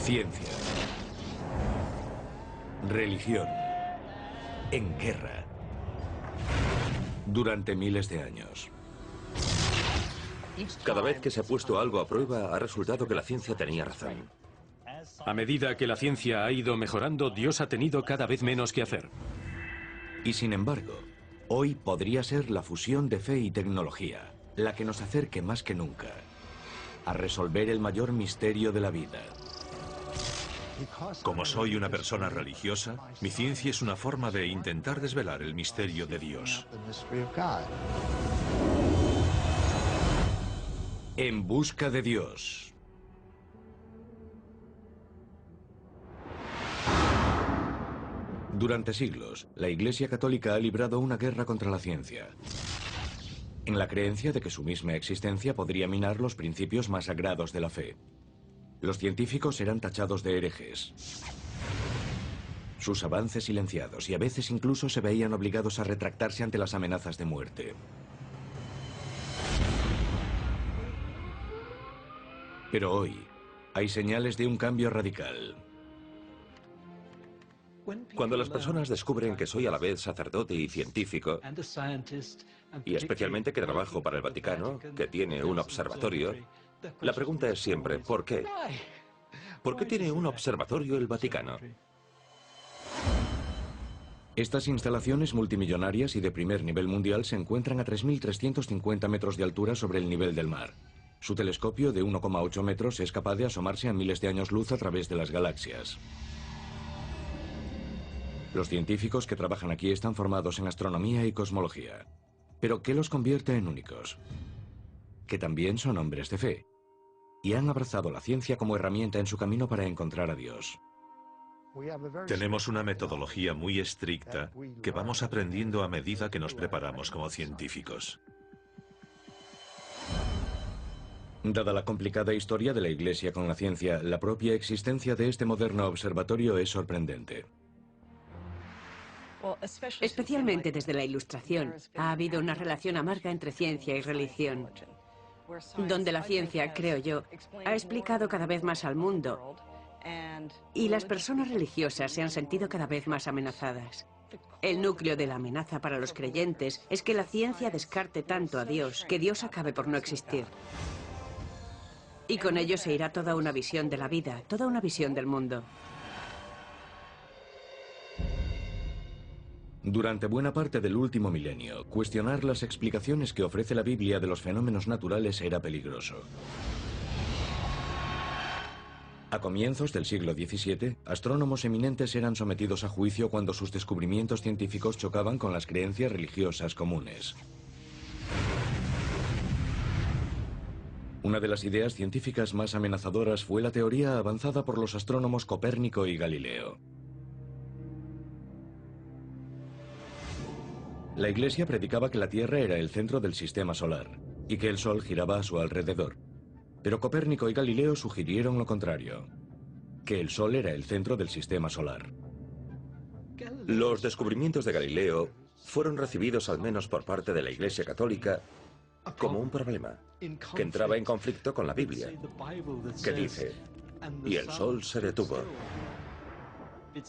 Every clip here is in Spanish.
Ciencia. Religión. En guerra. Durante miles de años. Cada vez que se ha puesto algo a prueba, ha resultado que la ciencia tenía razón. A medida que la ciencia ha ido mejorando, Dios ha tenido cada vez menos que hacer. Y sin embargo, hoy podría ser la fusión de fe y tecnología la que nos acerque más que nunca a resolver el mayor misterio de la vida. Como soy una persona religiosa, mi ciencia es una forma de intentar desvelar el misterio de Dios. En busca de Dios. Durante siglos, la Iglesia Católica ha librado una guerra contra la ciencia, en la creencia de que su misma existencia podría minar los principios más sagrados de la fe. Los científicos eran tachados de herejes, sus avances silenciados, y a veces incluso se veían obligados a retractarse ante las amenazas de muerte. Pero hoy hay señales de un cambio radical. Cuando las personas descubren que soy a la vez sacerdote y científico, y especialmente que trabajo para el Vaticano, que tiene un observatorio, la pregunta es siempre, ¿por qué? ¿Por qué tiene un observatorio el Vaticano? Estas instalaciones multimillonarias y de primer nivel mundial se encuentran a 3.350 metros de altura sobre el nivel del mar. Su telescopio de 1,8 metros es capaz de asomarse a miles de años luz a través de las galaxias. Los científicos que trabajan aquí están formados en astronomía y cosmología. ¿Pero qué los convierte en únicos? Que también son hombres de fe y han abrazado la ciencia como herramienta en su camino para encontrar a Dios. Tenemos una metodología muy estricta que vamos aprendiendo a medida que nos preparamos como científicos. Dada la complicada historia de la Iglesia con la ciencia, la propia existencia de este moderno observatorio es sorprendente. Especialmente desde la Ilustración, ha habido una relación amarga entre ciencia y religión, donde la ciencia, creo yo, ha explicado cada vez más al mundo y las personas religiosas se han sentido cada vez más amenazadas. El núcleo de la amenaza para los creyentes es que la ciencia descarte tanto a Dios que Dios acabe por no existir. Y con ello se irá toda una visión de la vida, toda una visión del mundo. Durante buena parte del último milenio, cuestionar las explicaciones que ofrece la Biblia de los fenómenos naturales era peligroso. A comienzos del siglo XVII, astrónomos eminentes eran sometidos a juicio cuando sus descubrimientos científicos chocaban con las creencias religiosas comunes. Una de las ideas científicas más amenazadoras fue la teoría avanzada por los astrónomos Copérnico y Galileo. La Iglesia predicaba que la Tierra era el centro del sistema solar y que el Sol giraba a su alrededor. Pero Copérnico y Galileo sugirieron lo contrario, que el Sol era el centro del sistema solar. Los descubrimientos de Galileo fueron recibidos al menos por parte de la Iglesia Católica como un problema, que entraba en conflicto con la Biblia, que dice, y el Sol se detuvo.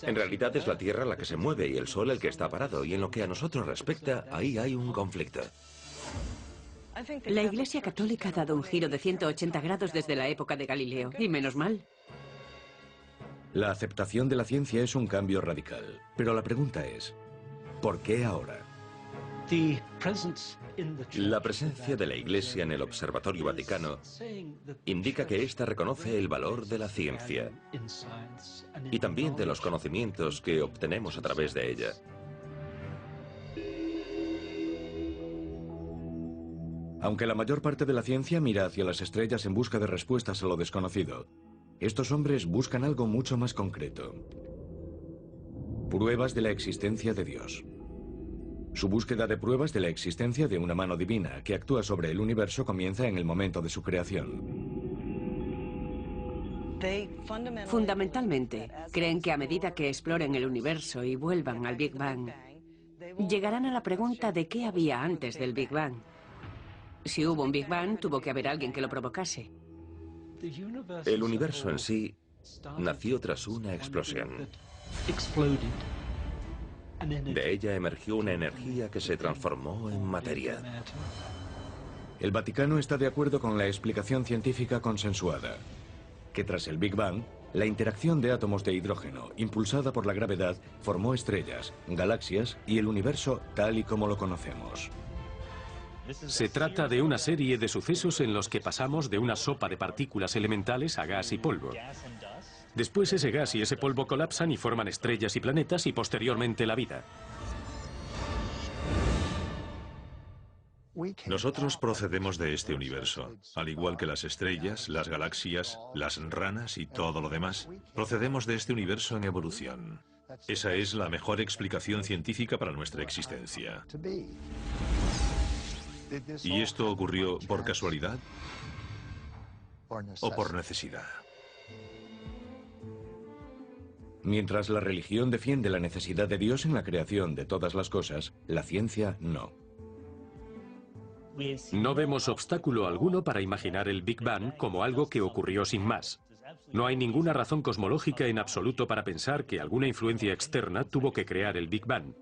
En realidad es la Tierra la que se mueve y el Sol el que está parado, y en lo que a nosotros respecta, ahí hay un conflicto. La Iglesia Católica ha dado un giro de 180 grados desde la época de Galileo, y menos mal. La aceptación de la ciencia es un cambio radical, pero la pregunta es, ¿por qué ahora? La presencia de la Iglesia en el Observatorio Vaticano indica que ésta reconoce el valor de la ciencia y también de los conocimientos que obtenemos a través de ella. Aunque la mayor parte de la ciencia mira hacia las estrellas en busca de respuestas a lo desconocido, estos hombres buscan algo mucho más concreto. Pruebas de la existencia de Dios. Su búsqueda de pruebas de la existencia de una mano divina que actúa sobre el universo comienza en el momento de su creación. Fundamentalmente, creen que a medida que exploren el universo y vuelvan al Big Bang, llegarán a la pregunta de qué había antes del Big Bang. Si hubo un Big Bang, tuvo que haber alguien que lo provocase. El universo en sí nació tras una explosión. De ella emergió una energía que se transformó en materia. El Vaticano está de acuerdo con la explicación científica consensuada, que tras el Big Bang, la interacción de átomos de hidrógeno, impulsada por la gravedad, formó estrellas, galaxias y el universo tal y como lo conocemos. Se trata de una serie de sucesos en los que pasamos de una sopa de partículas elementales a gas y polvo. Después ese gas y ese polvo colapsan y forman estrellas y planetas y posteriormente la vida. Nosotros procedemos de este universo, al igual que las estrellas, las galaxias, las ranas y todo lo demás. Procedemos de este universo en evolución. Esa es la mejor explicación científica para nuestra existencia. ¿Y esto ocurrió por casualidad o por necesidad? Mientras la religión defiende la necesidad de Dios en la creación de todas las cosas, la ciencia no. No vemos obstáculo alguno para imaginar el Big Bang como algo que ocurrió sin más. No hay ninguna razón cosmológica en absoluto para pensar que alguna influencia externa tuvo que crear el Big Bang.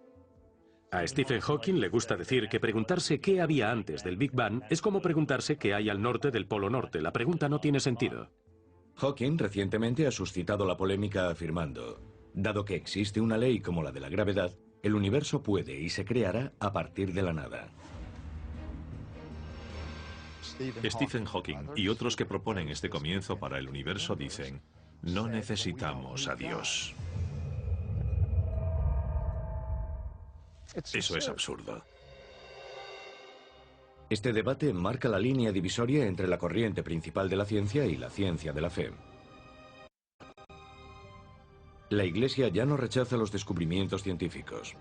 A Stephen Hawking le gusta decir que preguntarse qué había antes del Big Bang es como preguntarse qué hay al norte del Polo Norte. La pregunta no tiene sentido. Hawking recientemente ha suscitado la polémica afirmando, dado que existe una ley como la de la gravedad, el universo puede y se creará a partir de la nada. Stephen Hawking y otros que proponen este comienzo para el universo dicen, no necesitamos a Dios. Eso es absurdo. Este debate marca la línea divisoria entre la corriente principal de la ciencia y la ciencia de la fe. La Iglesia ya no rechaza los descubrimientos científicos.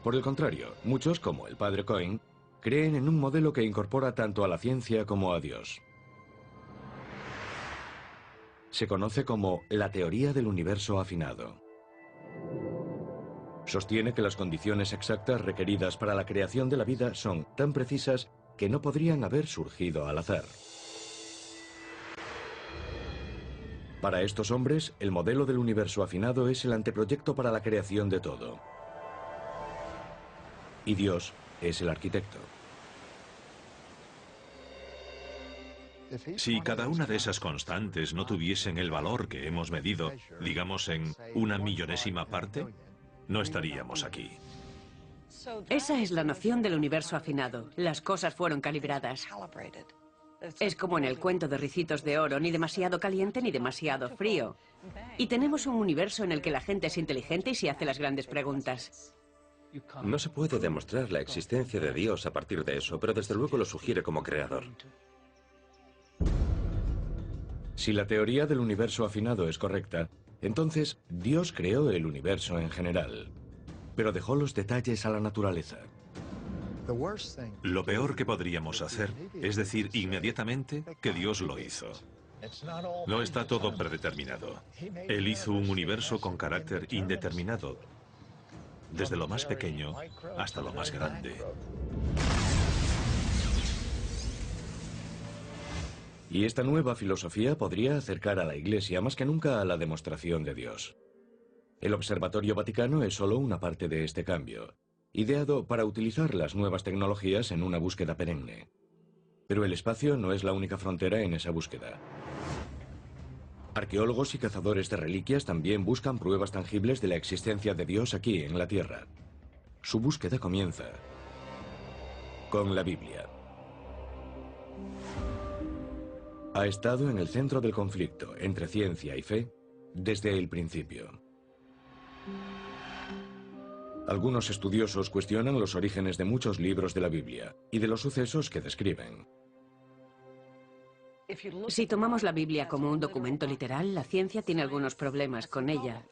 Por el contrario, muchos, como el padre Cohen, creen en un modelo que incorpora tanto a la ciencia como a Dios. Se conoce como la teoría del universo afinado. Sostiene que las condiciones exactas requeridas para la creación de la vida son tan precisas que no podrían haber surgido al azar. Para estos hombres, el modelo del universo afinado es el anteproyecto para la creación de todo. Y Dios es el arquitecto. Si cada una de esas constantes no tuviesen el valor que hemos medido, digamos en 1/1000.000ª parte, no estaríamos aquí. Esa es la noción del universo afinado. Las cosas fueron calibradas. Es como en el cuento de Ricitos de Oro, ni demasiado caliente ni demasiado frío. Y tenemos un universo en el que la gente es inteligente y se hace las grandes preguntas. No se puede demostrar la existencia de Dios a partir de eso, pero desde luego lo sugiere como creador. Si la teoría del universo afinado es correcta, entonces Dios creó el universo en general, pero dejó los detalles a la naturaleza. Lo peor que podríamos hacer es decir inmediatamente que Dios lo hizo. No está todo predeterminado. Él hizo un universo con carácter indeterminado, desde lo más pequeño hasta lo más grande. Y esta nueva filosofía podría acercar a la Iglesia más que nunca a la demostración de Dios. El Observatorio Vaticano es solo una parte de este cambio, ideado para utilizar las nuevas tecnologías en una búsqueda perenne. Pero el espacio no es la única frontera en esa búsqueda. Arqueólogos y cazadores de reliquias también buscan pruebas tangibles de la existencia de Dios aquí en la Tierra. Su búsqueda comienza con la Biblia. Ha estado en el centro del conflicto entre ciencia y fe desde el principio. Algunos estudiosos cuestionan los orígenes de muchos libros de la Biblia y de los sucesos que describen. Si tomamos la Biblia como un documento literal, la ciencia tiene algunos problemas con ella.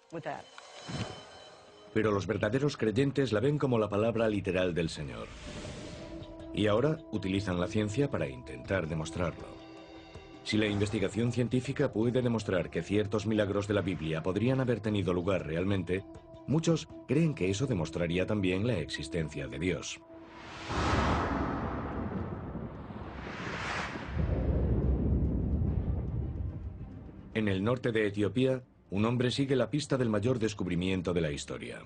Pero los verdaderos creyentes la ven como la palabra literal del Señor. Y ahora utilizan la ciencia para intentar demostrarlo. Si la investigación científica puede demostrar que ciertos milagros de la Biblia podrían haber tenido lugar realmente, muchos creen que eso demostraría también la existencia de Dios. En el norte de Etiopía, un hombre sigue la pista del mayor descubrimiento de la historia.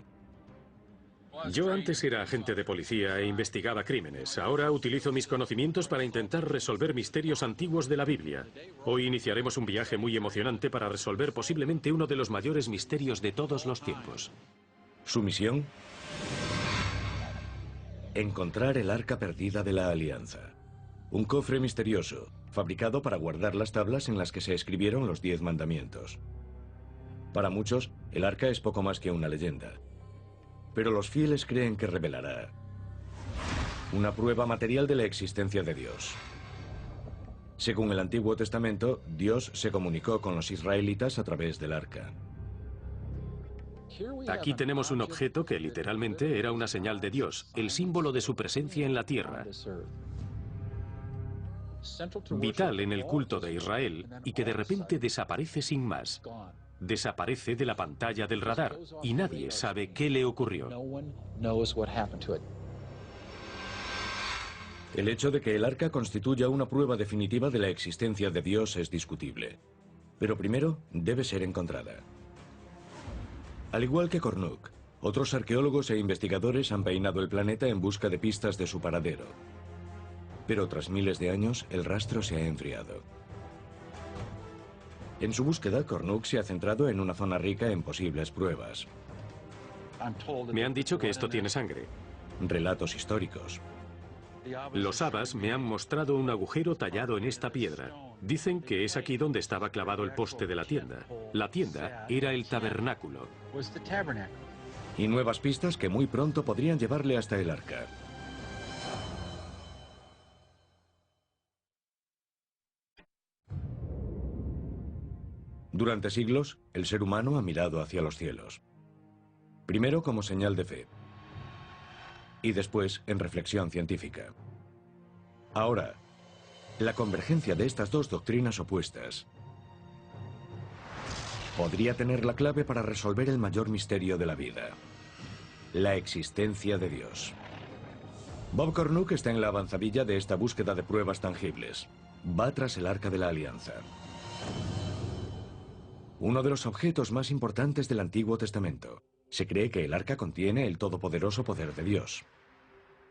Yo antes era agente de policía e investigaba crímenes. Ahora utilizo mis conocimientos para intentar resolver misterios antiguos de la Biblia. Hoy iniciaremos un viaje muy emocionante para resolver posiblemente uno de los mayores misterios de todos los tiempos. Su misión: encontrar el arca perdida de la Alianza. Un cofre misterioso, fabricado para guardar las tablas en las que se escribieron los 10 mandamientos. Para muchos, el arca es poco más que una leyenda. Pero los fieles creen que revelará una prueba material de la existencia de Dios. Según el Antiguo Testamento, Dios se comunicó con los israelitas a través del arca. Aquí tenemos un objeto que literalmente era una señal de Dios, el símbolo de su presencia en la tierra. Vital en el culto de Israel y que de repente desaparece sin más. Desaparece de la pantalla del radar y nadie sabe qué le ocurrió. El hecho de que el arca constituya una prueba definitiva de la existencia de Dios es discutible. Pero primero debe ser encontrada. Al igual que Kornuk, otros arqueólogos e investigadores han peinado el planeta en busca de pistas de su paradero. Pero tras miles de años, el rastro se ha enfriado. En su búsqueda, Kornuk se ha centrado en una zona rica en posibles pruebas. Me han dicho que esto tiene sangre. Relatos históricos. Los Abbas me han mostrado un agujero tallado en esta piedra. Dicen que es aquí donde estaba clavado el poste de la tienda. La tienda era el tabernáculo. Y nuevas pistas que muy pronto podrían llevarle hasta el arca. Durante siglos, el ser humano ha mirado hacia los cielos. Primero como señal de fe. Y después en reflexión científica. Ahora, la convergencia de estas dos doctrinas opuestas podría tener la clave para resolver el mayor misterio de la vida: la existencia de Dios. Bob Kornuk está en la avanzadilla de esta búsqueda de pruebas tangibles. Va tras el Arca de la Alianza. Uno de los objetos más importantes del Antiguo Testamento. Se cree que el arca contiene el todopoderoso poder de Dios.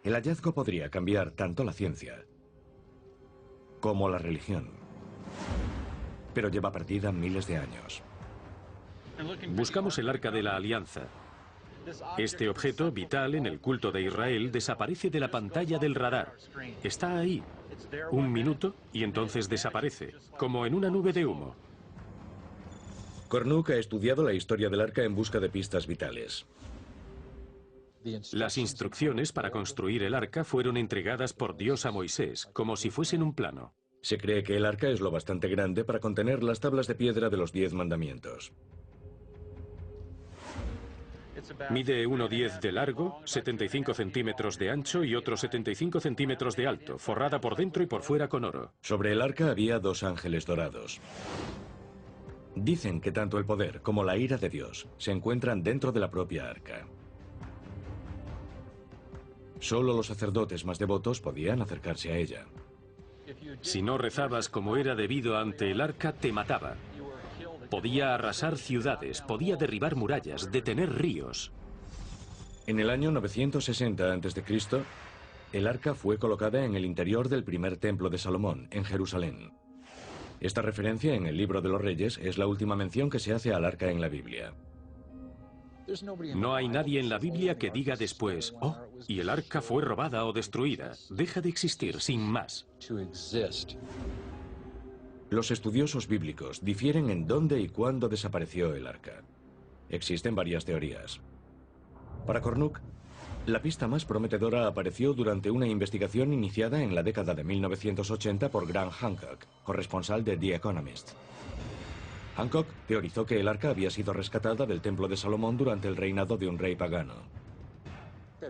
El hallazgo podría cambiar tanto la ciencia como la religión. Pero lleva perdida miles de años. Buscamos el Arca de la Alianza. Este objeto, vital en el culto de Israel, desaparece de la pantalla del radar. Está ahí. Un minuto y entonces desaparece, como en una nube de humo. Kornuk ha estudiado la historia del arca en busca de pistas vitales. Las instrucciones para construir el arca fueron entregadas por Dios a Moisés, como si fuesen un plano. Se cree que el arca es lo bastante grande para contener las tablas de piedra de los 10 mandamientos. Mide 1,10 de largo, 75 centímetros de ancho y otros 75 centímetros de alto, forrada por dentro y por fuera con oro. Sobre el arca había 2 ángeles dorados. Dicen que tanto el poder como la ira de Dios se encuentran dentro de la propia arca. Solo los sacerdotes más devotos podían acercarse a ella. Si no rezabas como era debido ante el arca, te mataba. Podía arrasar ciudades, podía derribar murallas, detener ríos. En el año 960 a.C., el arca fue colocada en el interior del primer templo de Salomón, en Jerusalén. Esta referencia en el Libro de los Reyes es la última mención que se hace al arca en la Biblia. No hay nadie en la Biblia que diga después, oh, y el arca fue robada o destruida. Deja de existir, sin más. Los estudiosos bíblicos difieren en dónde y cuándo desapareció el arca. Existen varias teorías. Para Kornuk, la pista más prometedora apareció durante una investigación iniciada en la década de 1980 por Graham Hancock, corresponsal de The Economist. Hancock teorizó que el arca había sido rescatada del templo de Salomón durante el reinado de un rey pagano.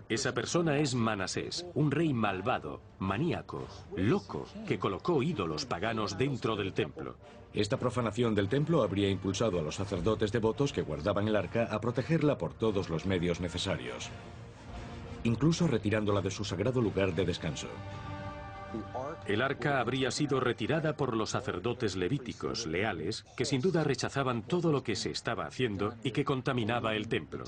Esa persona es Manasés, un rey malvado, maníaco, loco, que colocó ídolos paganos dentro del templo. Esta profanación del templo habría impulsado a los sacerdotes devotos que guardaban el arca a protegerla por todos los medios necesarios, incluso retirándola de su sagrado lugar de descanso. El arca habría sido retirada por los sacerdotes levíticos leales, que sin duda rechazaban todo lo que se estaba haciendo y que contaminaba el templo.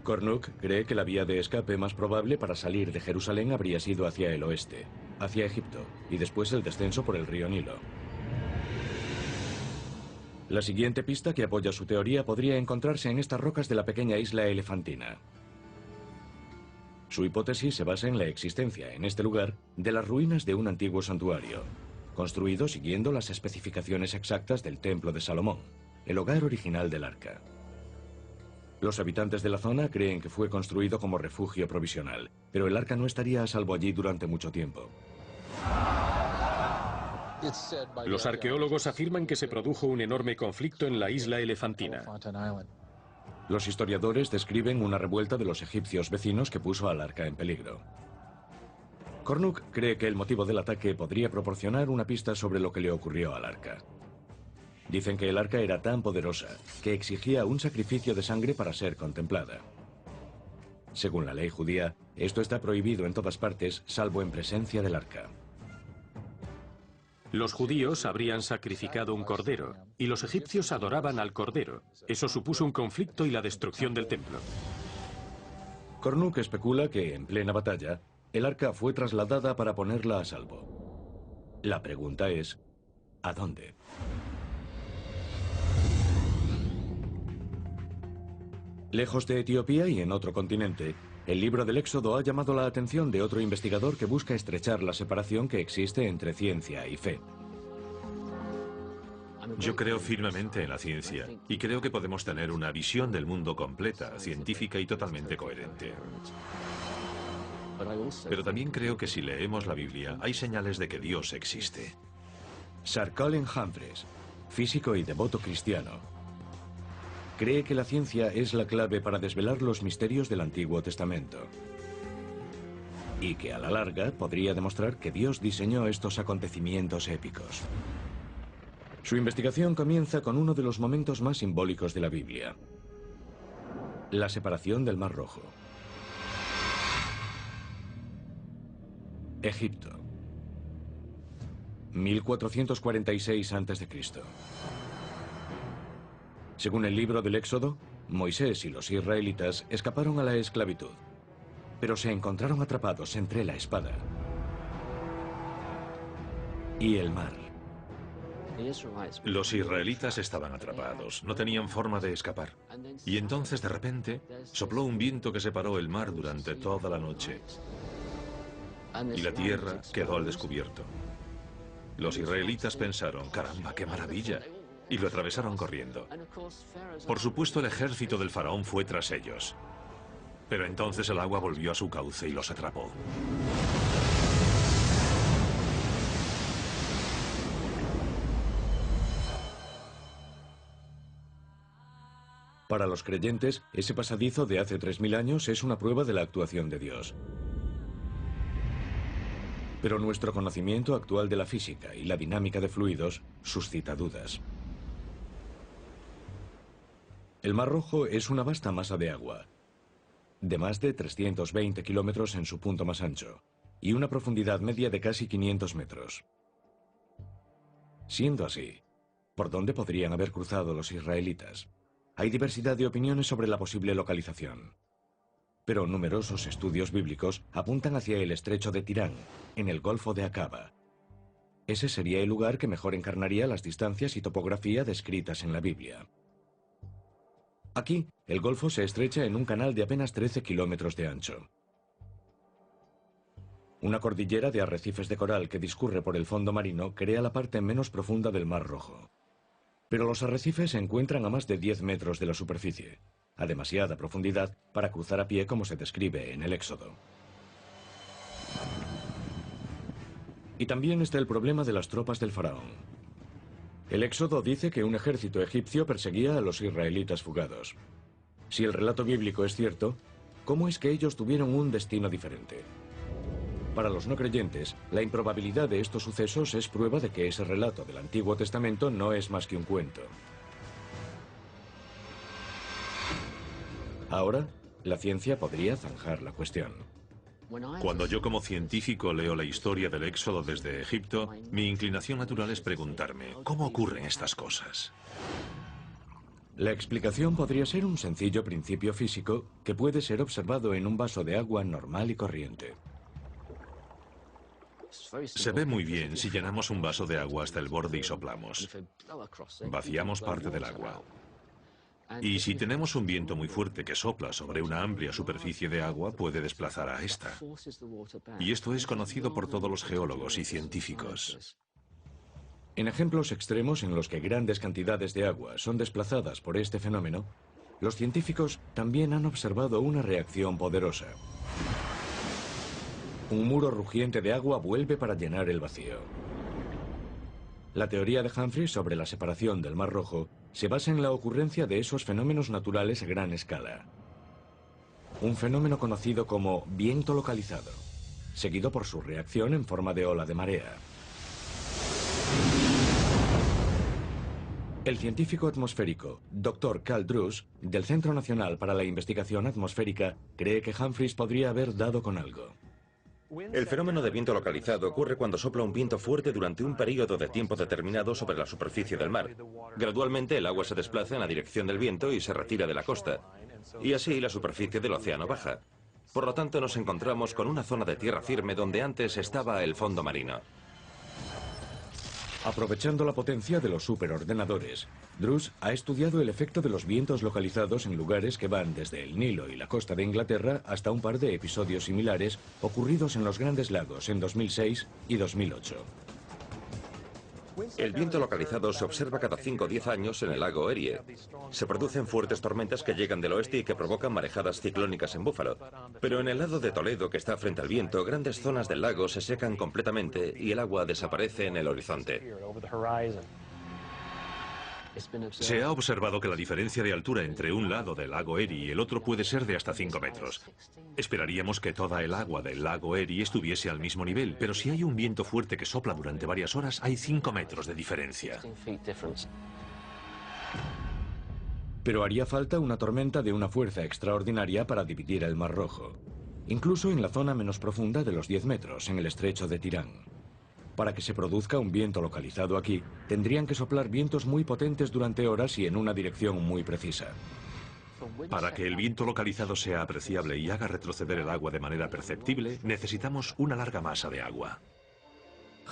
Cornuck cree que la vía de escape más probable para salir de Jerusalén habría sido hacia el oeste, hacia Egipto, y después el descenso por el río Nilo. La siguiente pista que apoya su teoría podría encontrarse en estas rocas de la pequeña isla Elefantina. Su hipótesis se basa en la existencia, en este lugar, de las ruinas de un antiguo santuario, construido siguiendo las especificaciones exactas del Templo de Salomón, el hogar original del arca. Los habitantes de la zona creen que fue construido como refugio provisional, pero el arca no estaría a salvo allí durante mucho tiempo. Los arqueólogos afirman que se produjo un enorme conflicto en la isla Elefantina. Los historiadores describen una revuelta de los egipcios vecinos que puso al arca en peligro. Cornuck cree que el motivo del ataque podría proporcionar una pista sobre lo que le ocurrió al arca. Dicen que el arca era tan poderosa que exigía un sacrificio de sangre para ser contemplada. Según la ley judía, esto está prohibido en todas partes, salvo en presencia del arca. Los judíos habrían sacrificado un cordero, y los egipcios adoraban al cordero. Eso supuso un conflicto y la destrucción del templo. Cornuck especula que, en plena batalla, el arca fue trasladada para ponerla a salvo. La pregunta es, ¿a dónde? Lejos de Etiopía y en otro continente, el libro del Éxodo ha llamado la atención de otro investigador que busca estrechar la separación que existe entre ciencia y fe. Yo creo firmemente en la ciencia y creo que podemos tener una visión del mundo completa, científica y totalmente coherente. Pero también creo que si leemos la Biblia hay señales de que Dios existe. Sir Colin Humphreys, físico y devoto cristiano, cree que la ciencia es la clave para desvelar los misterios del Antiguo Testamento y que a la larga podría demostrar que Dios diseñó estos acontecimientos épicos. Su investigación comienza con uno de los momentos más simbólicos de la Biblia: la separación del Mar Rojo. Egipto, 1446 a.C. Según el libro del Éxodo, Moisés y los israelitas escaparon a la esclavitud, pero se encontraron atrapados entre la espada y el mar. Los israelitas estaban atrapados, no tenían forma de escapar. Y entonces de repente sopló un viento que separó el mar durante toda la noche. Y la tierra quedó al descubierto. Los israelitas pensaron, caramba, qué maravilla. Y lo atravesaron corriendo. Por supuesto, el ejército del faraón fue tras ellos. Pero entonces el agua volvió a su cauce y los atrapó. Para los creyentes, ese pasadizo de hace 3000 años es una prueba de la actuación de Dios. Pero nuestro conocimiento actual de la física y la dinámica de fluidos suscita dudas. El Mar Rojo es una vasta masa de agua, de más de 320 kilómetros en su punto más ancho, y una profundidad media de casi 500 metros. Siendo así, ¿por dónde podrían haber cruzado los israelitas? Hay diversidad de opiniones sobre la posible localización, pero numerosos estudios bíblicos apuntan hacia el estrecho de Tirán, en el Golfo de Acaba. Ese sería el lugar que mejor encarnaría las distancias y topografía descritas en la Biblia. Aquí, el golfo se estrecha en un canal de apenas 13 kilómetros de ancho. Una cordillera de arrecifes de coral que discurre por el fondo marino crea la parte menos profunda del Mar Rojo. Pero los arrecifes se encuentran a más de 10 metros de la superficie, a demasiada profundidad para cruzar a pie como se describe en el Éxodo. Y también está el problema de las tropas del faraón. El Éxodo dice que un ejército egipcio perseguía a los israelitas fugados. Si el relato bíblico es cierto, ¿cómo es que ellos tuvieron un destino diferente? Para los no creyentes, la improbabilidad de estos sucesos es prueba de que ese relato del Antiguo Testamento no es más que un cuento. Ahora, la ciencia podría zanjar la cuestión. Cuando yo como científico leo la historia del éxodo desde Egipto, mi inclinación natural es preguntarme, ¿cómo ocurren estas cosas? La explicación podría ser un sencillo principio físico que puede ser observado en un vaso de agua normal y corriente. Se ve muy bien si llenamos un vaso de agua hasta el borde y soplamos. Vaciamos parte del agua. Y si tenemos un viento muy fuerte que sopla sobre una amplia superficie de agua, puede desplazar a esta. Y esto es conocido por todos los geólogos y científicos. En ejemplos extremos en los que grandes cantidades de agua son desplazadas por este fenómeno, los científicos también han observado una reacción poderosa. Un muro rugiente de agua vuelve para llenar el vacío. La teoría de Humphreys sobre la separación del Mar Rojo se basa en la ocurrencia de esos fenómenos naturales a gran escala. Un fenómeno conocido como viento localizado, seguido por su reacción en forma de ola de marea. El científico atmosférico Dr. Carl Drews, del Centro Nacional para la Investigación Atmosférica, cree que Humphreys podría haber dado con algo. El fenómeno de viento localizado ocurre cuando sopla un viento fuerte durante un periodo de tiempo determinado sobre la superficie del mar. Gradualmente el agua se desplaza en la dirección del viento y se retira de la costa. Y así la superficie del océano baja. Por lo tanto nos encontramos con una zona de tierra firme donde antes estaba el fondo marino. Aprovechando la potencia de los superordenadores, Drews ha estudiado el efecto de los vientos localizados en lugares que van desde el Nilo y la costa de Inglaterra hasta un par de episodios similares ocurridos en los Grandes Lagos en 2006 y 2008. El viento localizado se observa cada 5 o 10 años en el lago Erie. Se producen fuertes tormentas que llegan del oeste y que provocan marejadas ciclónicas en Buffalo. Pero en el lado de Toledo, que está frente al viento, grandes zonas del lago se secan completamente y el agua desaparece en el horizonte. Se ha observado que la diferencia de altura entre un lado del lago Erie y el otro puede ser de hasta 5 metros. Esperaríamos que toda el agua del lago Erie estuviese al mismo nivel, pero si hay un viento fuerte que sopla durante varias horas, hay 5 metros de diferencia. Pero haría falta una tormenta de una fuerza extraordinaria para dividir el Mar Rojo, incluso en la zona menos profunda de los 10 metros, en el estrecho de Tirán. Para que se produzca un viento localizado aquí, tendrían que soplar vientos muy potentes durante horas y en una dirección muy precisa. Para que el viento localizado sea apreciable y haga retroceder el agua de manera perceptible, necesitamos una larga masa de agua.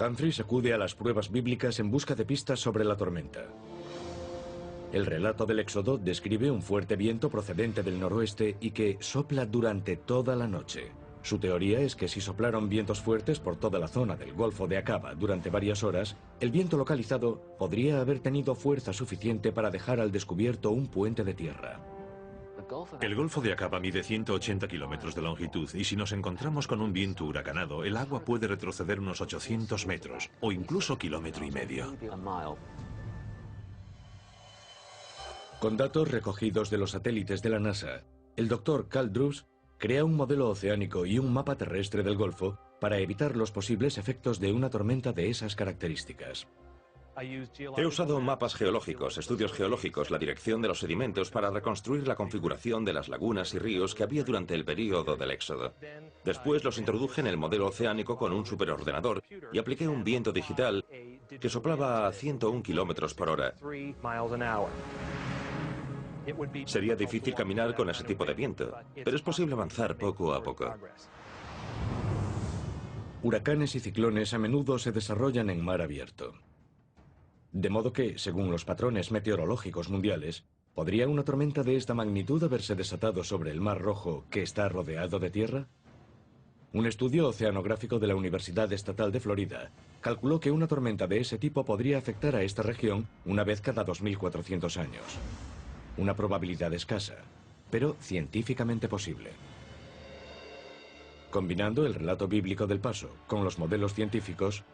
Humphreys acude a las pruebas bíblicas en busca de pistas sobre la tormenta. El relato del Éxodo describe un fuerte viento procedente del noroeste y que sopla durante toda la noche. Su teoría es que si soplaron vientos fuertes por toda la zona del Golfo de Aqaba durante varias horas, el viento localizado podría haber tenido fuerza suficiente para dejar al descubierto un puente de tierra. El Golfo de Aqaba mide 180 kilómetros de longitud y si nos encontramos con un viento huracanado, el agua puede retroceder unos 800 metros o incluso 1,5 kilómetros. Con datos recogidos de los satélites de la NASA, el Dr. Carl Drews crea un modelo oceánico y un mapa terrestre del Golfo para evitar los posibles efectos de una tormenta de esas características. He usado mapas geológicos, estudios geológicos, la dirección de los sedimentos para reconstruir la configuración de las lagunas y ríos que había durante el período del Éxodo. Después los introduje en el modelo oceánico con un superordenador y apliqué un viento digital que soplaba a 101 kilómetros por hora. Sería difícil caminar con ese tipo de viento, pero es posible avanzar poco a poco. Huracanes y ciclones a menudo se desarrollan en mar abierto. De modo que, según los patrones meteorológicos mundiales, ¿podría una tormenta de esta magnitud haberse desatado sobre el Mar Rojo, que está rodeado de tierra? Un estudio oceanográfico de la Universidad Estatal de Florida calculó que una tormenta de ese tipo podría afectar a esta región una vez cada 2.400 años. Una probabilidad escasa, pero científicamente posible. Combinando el relato bíblico del paso con los modelos científicos,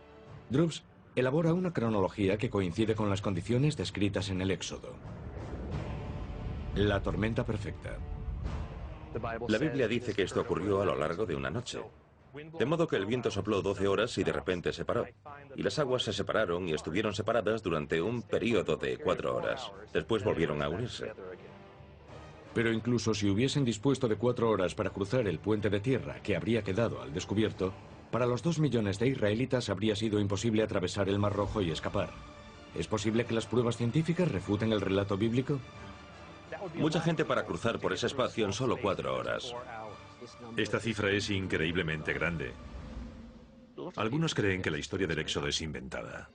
Drews elabora una cronología que coincide con las condiciones descritas en el Éxodo. La tormenta perfecta. La Biblia dice que esto ocurrió a lo largo de una noche. De modo que el viento sopló 12 horas y de repente se paró. Y las aguas se separaron y estuvieron separadas durante un periodo de 4 horas. Después volvieron a unirse. Pero incluso si hubiesen dispuesto de 4 horas para cruzar el puente de tierra que habría quedado al descubierto, para los 2 millones de israelitas habría sido imposible atravesar el Mar Rojo y escapar. ¿Es posible que las pruebas científicas refuten el relato bíblico? Mucha gente para cruzar por ese espacio en solo 4 horas. Esta cifra es increíblemente grande. Algunos creen que la historia del Éxodo es inventada.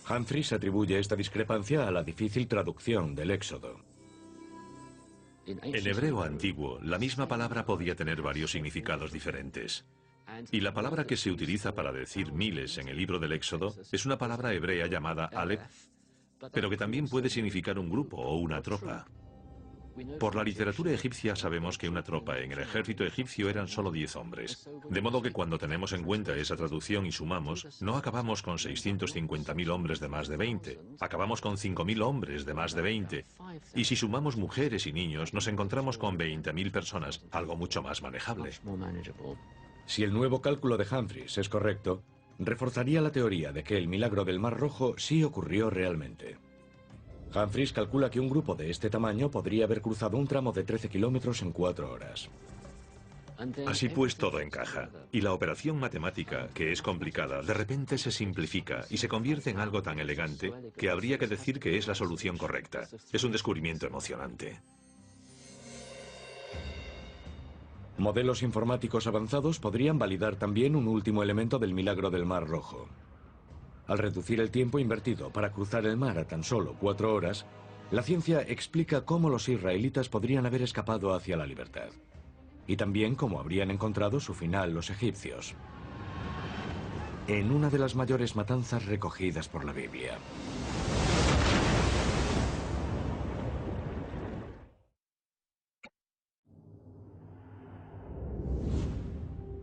Humphreys atribuye esta discrepancia a la difícil traducción del Éxodo. En hebreo antiguo, la misma palabra podía tener varios significados diferentes. Y la palabra que se utiliza para decir miles en el libro del Éxodo es una palabra hebrea llamada Aleph, pero que también puede significar un grupo o una tropa. Por la literatura egipcia sabemos que una tropa en el ejército egipcio eran solo 10 hombres. De modo que cuando tenemos en cuenta esa traducción y sumamos, no acabamos con 650.000 hombres de más de 20, acabamos con 5.000 hombres de más de 20. Y si sumamos mujeres y niños, nos encontramos con 20.000 personas, algo mucho más manejable. Si el nuevo cálculo de Humphreys es correcto, reforzaría la teoría de que el milagro del Mar Rojo sí ocurrió realmente. Humphreys calcula que un grupo de este tamaño podría haber cruzado un tramo de 13 kilómetros en 4 horas. Así pues, todo encaja. Y la operación matemática, que es complicada, de repente se simplifica y se convierte en algo tan elegante que habría que decir que es la solución correcta. Es un descubrimiento emocionante. Modelos informáticos avanzados podrían validar también un último elemento del milagro del Mar Rojo. Al reducir el tiempo invertido para cruzar el mar a tan solo 4 horas, la ciencia explica cómo los israelitas podrían haber escapado hacia la libertad. Y también cómo habrían encontrado su final los egipcios. En una de las mayores matanzas recogidas por la Biblia.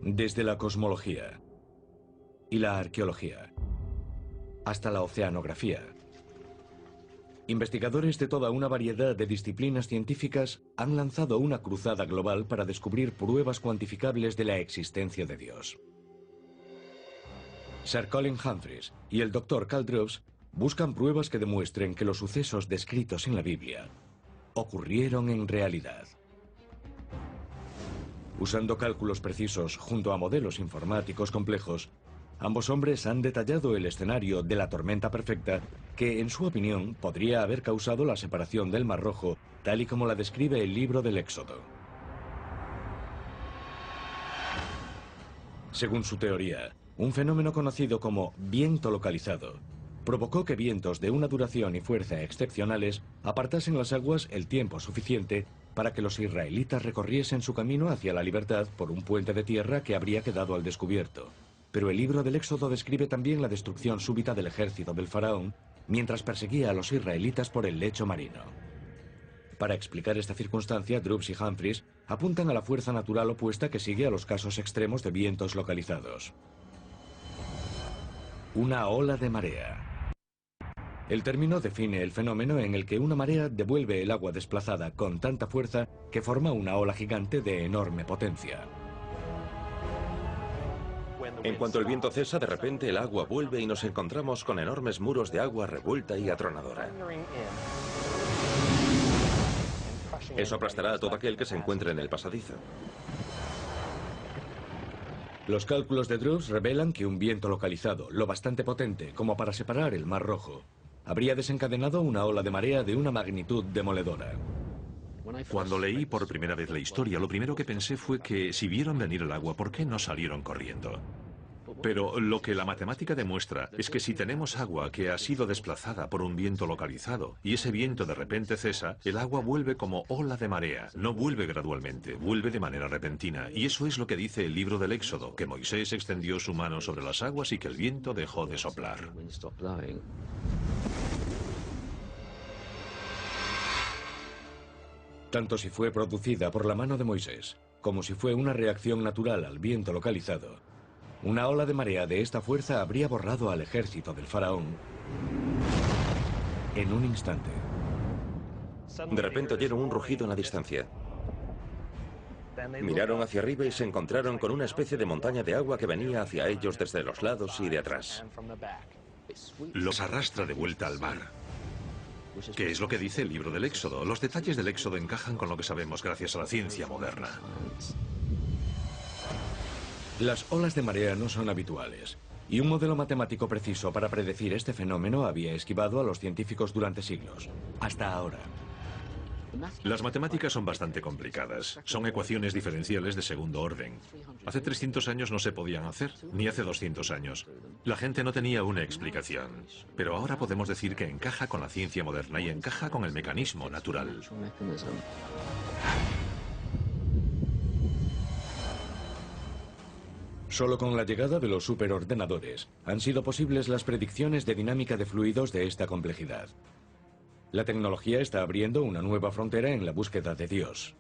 Desde la cosmología y la arqueología hasta la oceanografía, investigadores de toda una variedad de disciplinas científicas han lanzado una cruzada global para descubrir pruebas cuantificables de la existencia de Dios. Sir Colin Humphreys y el Dr. Karl Drubbs buscan pruebas que demuestren que los sucesos descritos en la Biblia ocurrieron en realidad. Usando cálculos precisos junto a modelos informáticos complejos, ambos hombres han detallado el escenario de la tormenta perfecta que, en su opinión, podría haber causado la separación del Mar Rojo, tal y como la describe el libro del Éxodo. Según su teoría, un fenómeno conocido como viento localizado provocó que vientos de una duración y fuerza excepcionales apartasen las aguas el tiempo suficiente para que los israelitas recorriesen su camino hacia la libertad por un puente de tierra que habría quedado al descubierto. Pero el libro del Éxodo describe también la destrucción súbita del ejército del faraón mientras perseguía a los israelitas por el lecho marino. Para explicar esta circunstancia, Drubbs y Humphreys apuntan a la fuerza natural opuesta que sigue a los casos extremos de vientos localizados. Una ola de marea. El término define el fenómeno en el que una marea devuelve el agua desplazada con tanta fuerza que forma una ola gigante de enorme potencia. En cuanto el viento cesa, de repente el agua vuelve y nos encontramos con enormes muros de agua revuelta y atronadora. Eso aplastará a todo aquel que se encuentre en el pasadizo. Los cálculos de Drubbs revelan que un viento localizado, lo bastante potente como para separar el Mar Rojo, habría desencadenado una ola de marea de una magnitud demoledora. Cuando leí por primera vez la historia, lo primero que pensé fue que si vieron venir el agua, ¿por qué no salieron corriendo? Pero lo que la matemática demuestra es que si tenemos agua que ha sido desplazada por un viento localizado y ese viento de repente cesa, el agua vuelve como ola de marea. No vuelve gradualmente, vuelve de manera repentina. Y eso es lo que dice el libro del Éxodo, que Moisés extendió su mano sobre las aguas y que el viento dejó de soplar. Tanto si fue producida por la mano de Moisés, como si fue una reacción natural al viento localizado, una ola de marea de esta fuerza habría borrado al ejército del faraón en un instante. De repente oyeron un rugido en la distancia. Miraron hacia arriba y se encontraron con una especie de montaña de agua que venía hacia ellos desde los lados y de atrás. Los arrastra de vuelta al mar. que es lo que dice el libro del Éxodo. Los detalles del Éxodo encajan con lo que sabemos gracias a la ciencia moderna. Las olas de marea no son habituales, y un modelo matemático preciso para predecir este fenómeno había esquivado a los científicos durante siglos, hasta ahora. Las matemáticas son bastante complicadas. Son ecuaciones diferenciales de segundo orden. Hace 300 años no se podían hacer, ni hace 200 años. La gente no tenía una explicación. Pero ahora podemos decir que encaja con la ciencia moderna y encaja con el mecanismo natural. Solo con la llegada de los superordenadores han sido posibles las predicciones de dinámica de fluidos de esta complejidad. La tecnología está abriendo una nueva frontera en la búsqueda de Dios.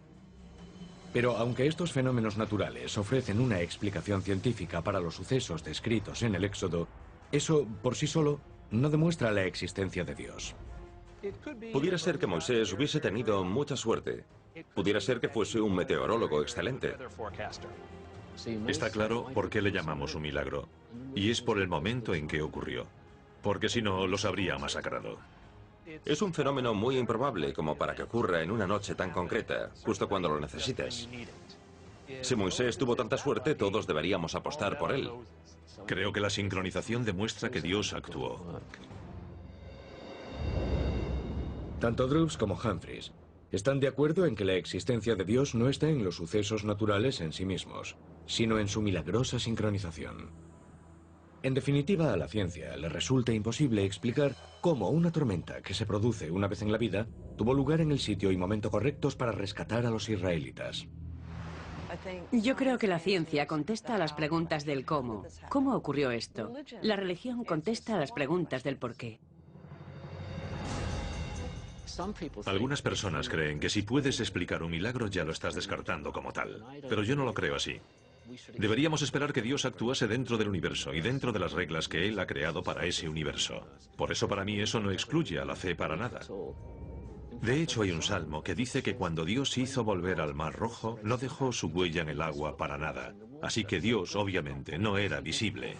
Pero aunque estos fenómenos naturales ofrecen una explicación científica para los sucesos descritos en el Éxodo, eso por sí solo no demuestra la existencia de Dios. Pudiera ser que Moisés hubiese tenido mucha suerte. Pudiera ser que fuese un meteorólogo excelente. Está claro por qué le llamamos un milagro. Y es por el momento en que ocurrió. Porque si no, los habría masacrado. Es un fenómeno muy improbable como para que ocurra en una noche tan concreta, justo cuando lo necesites. Si Moisés tuvo tanta suerte, todos deberíamos apostar por él. Creo que la sincronización demuestra que Dios actuó. Tanto Droops como Humphreys están de acuerdo en que la existencia de Dios no está en los sucesos naturales en sí mismos, sino en su milagrosa sincronización. En definitiva, a la ciencia le resulta imposible explicar cómo una tormenta que se produce una vez en la vida tuvo lugar en el sitio y momento correctos para rescatar a los israelitas. Yo creo que la ciencia contesta a las preguntas del cómo. ¿Cómo ocurrió esto? La religión contesta a las preguntas del por qué. Algunas personas creen que si puedes explicar un milagro ya lo estás descartando como tal. Pero yo no lo creo así. Deberíamos esperar que Dios actuase dentro del universo y dentro de las reglas que Él ha creado para ese universo. Por eso para mí eso no excluye a la fe para nada. De hecho hay un salmo que dice que cuando Dios hizo volver al Mar Rojo, no dejó su huella en el agua para nada. Así que Dios obviamente no era visible.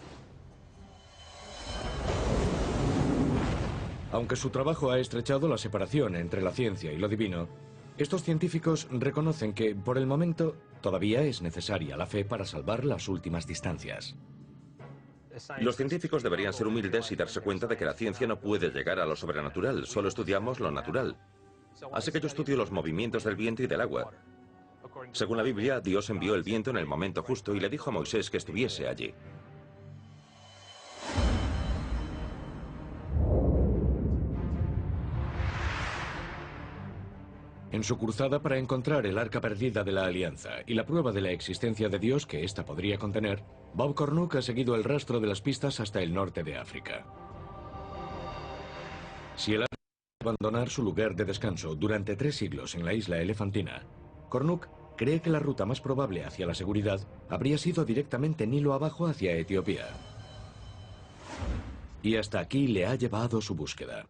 Aunque su trabajo ha estrechado la separación entre la ciencia y lo divino, estos científicos reconocen que, por el momento, todavía es necesaria la fe para salvar las últimas distancias. Los científicos deberían ser humildes y darse cuenta de que la ciencia no puede llegar a lo sobrenatural, solo estudiamos lo natural. Así que yo estudio los movimientos del viento y del agua. Según la Biblia, Dios envió el viento en el momento justo y le dijo a Moisés que estuviese allí. En su cruzada para encontrar el arca perdida de la Alianza y la prueba de la existencia de Dios que ésta podría contener, Bob Cornuke ha seguido el rastro de las pistas hasta el norte de África. Si el arca debe abandonar su lugar de descanso durante 3 siglos en la isla Elefantina, Cornuke cree que la ruta más probable hacia la seguridad habría sido directamente Nilo abajo hacia Etiopía. Y hasta aquí le ha llevado su búsqueda.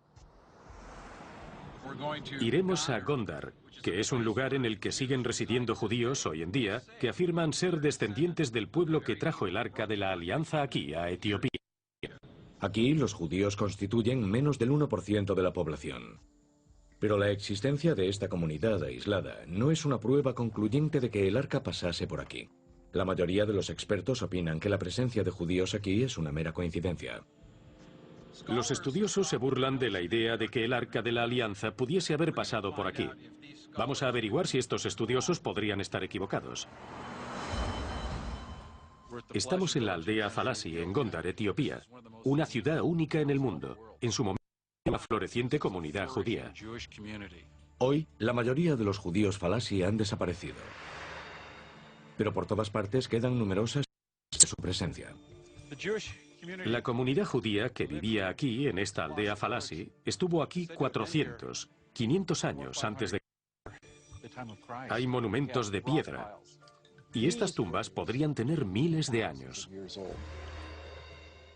Iremos a Gondar, que es un lugar en el que siguen residiendo judíos hoy en día que afirman ser descendientes del pueblo que trajo el arca de la alianza aquí, a Etiopía. Aquí los judíos constituyen menos del 1% de la población. Pero la existencia de esta comunidad aislada no es una prueba concluyente de que el arca pasase por aquí. La mayoría de los expertos opinan que la presencia de judíos aquí es una mera coincidencia. Los estudiosos se burlan de la idea de que el arca de la alianza pudiese haber pasado por aquí. Vamos a averiguar si estos estudiosos podrían estar equivocados. Estamos en la aldea Falasi, en Gondar, Etiopía, una ciudad única en el mundo, en su momento una floreciente comunidad judía. Hoy, la mayoría de los judíos Falasi han desaparecido. Pero por todas partes quedan numerosas de su presencia. La comunidad judía que vivía aquí, en esta aldea Falasi, estuvo aquí 400, 500 años antes de... Hay monumentos de piedra, y estas tumbas podrían tener miles de años.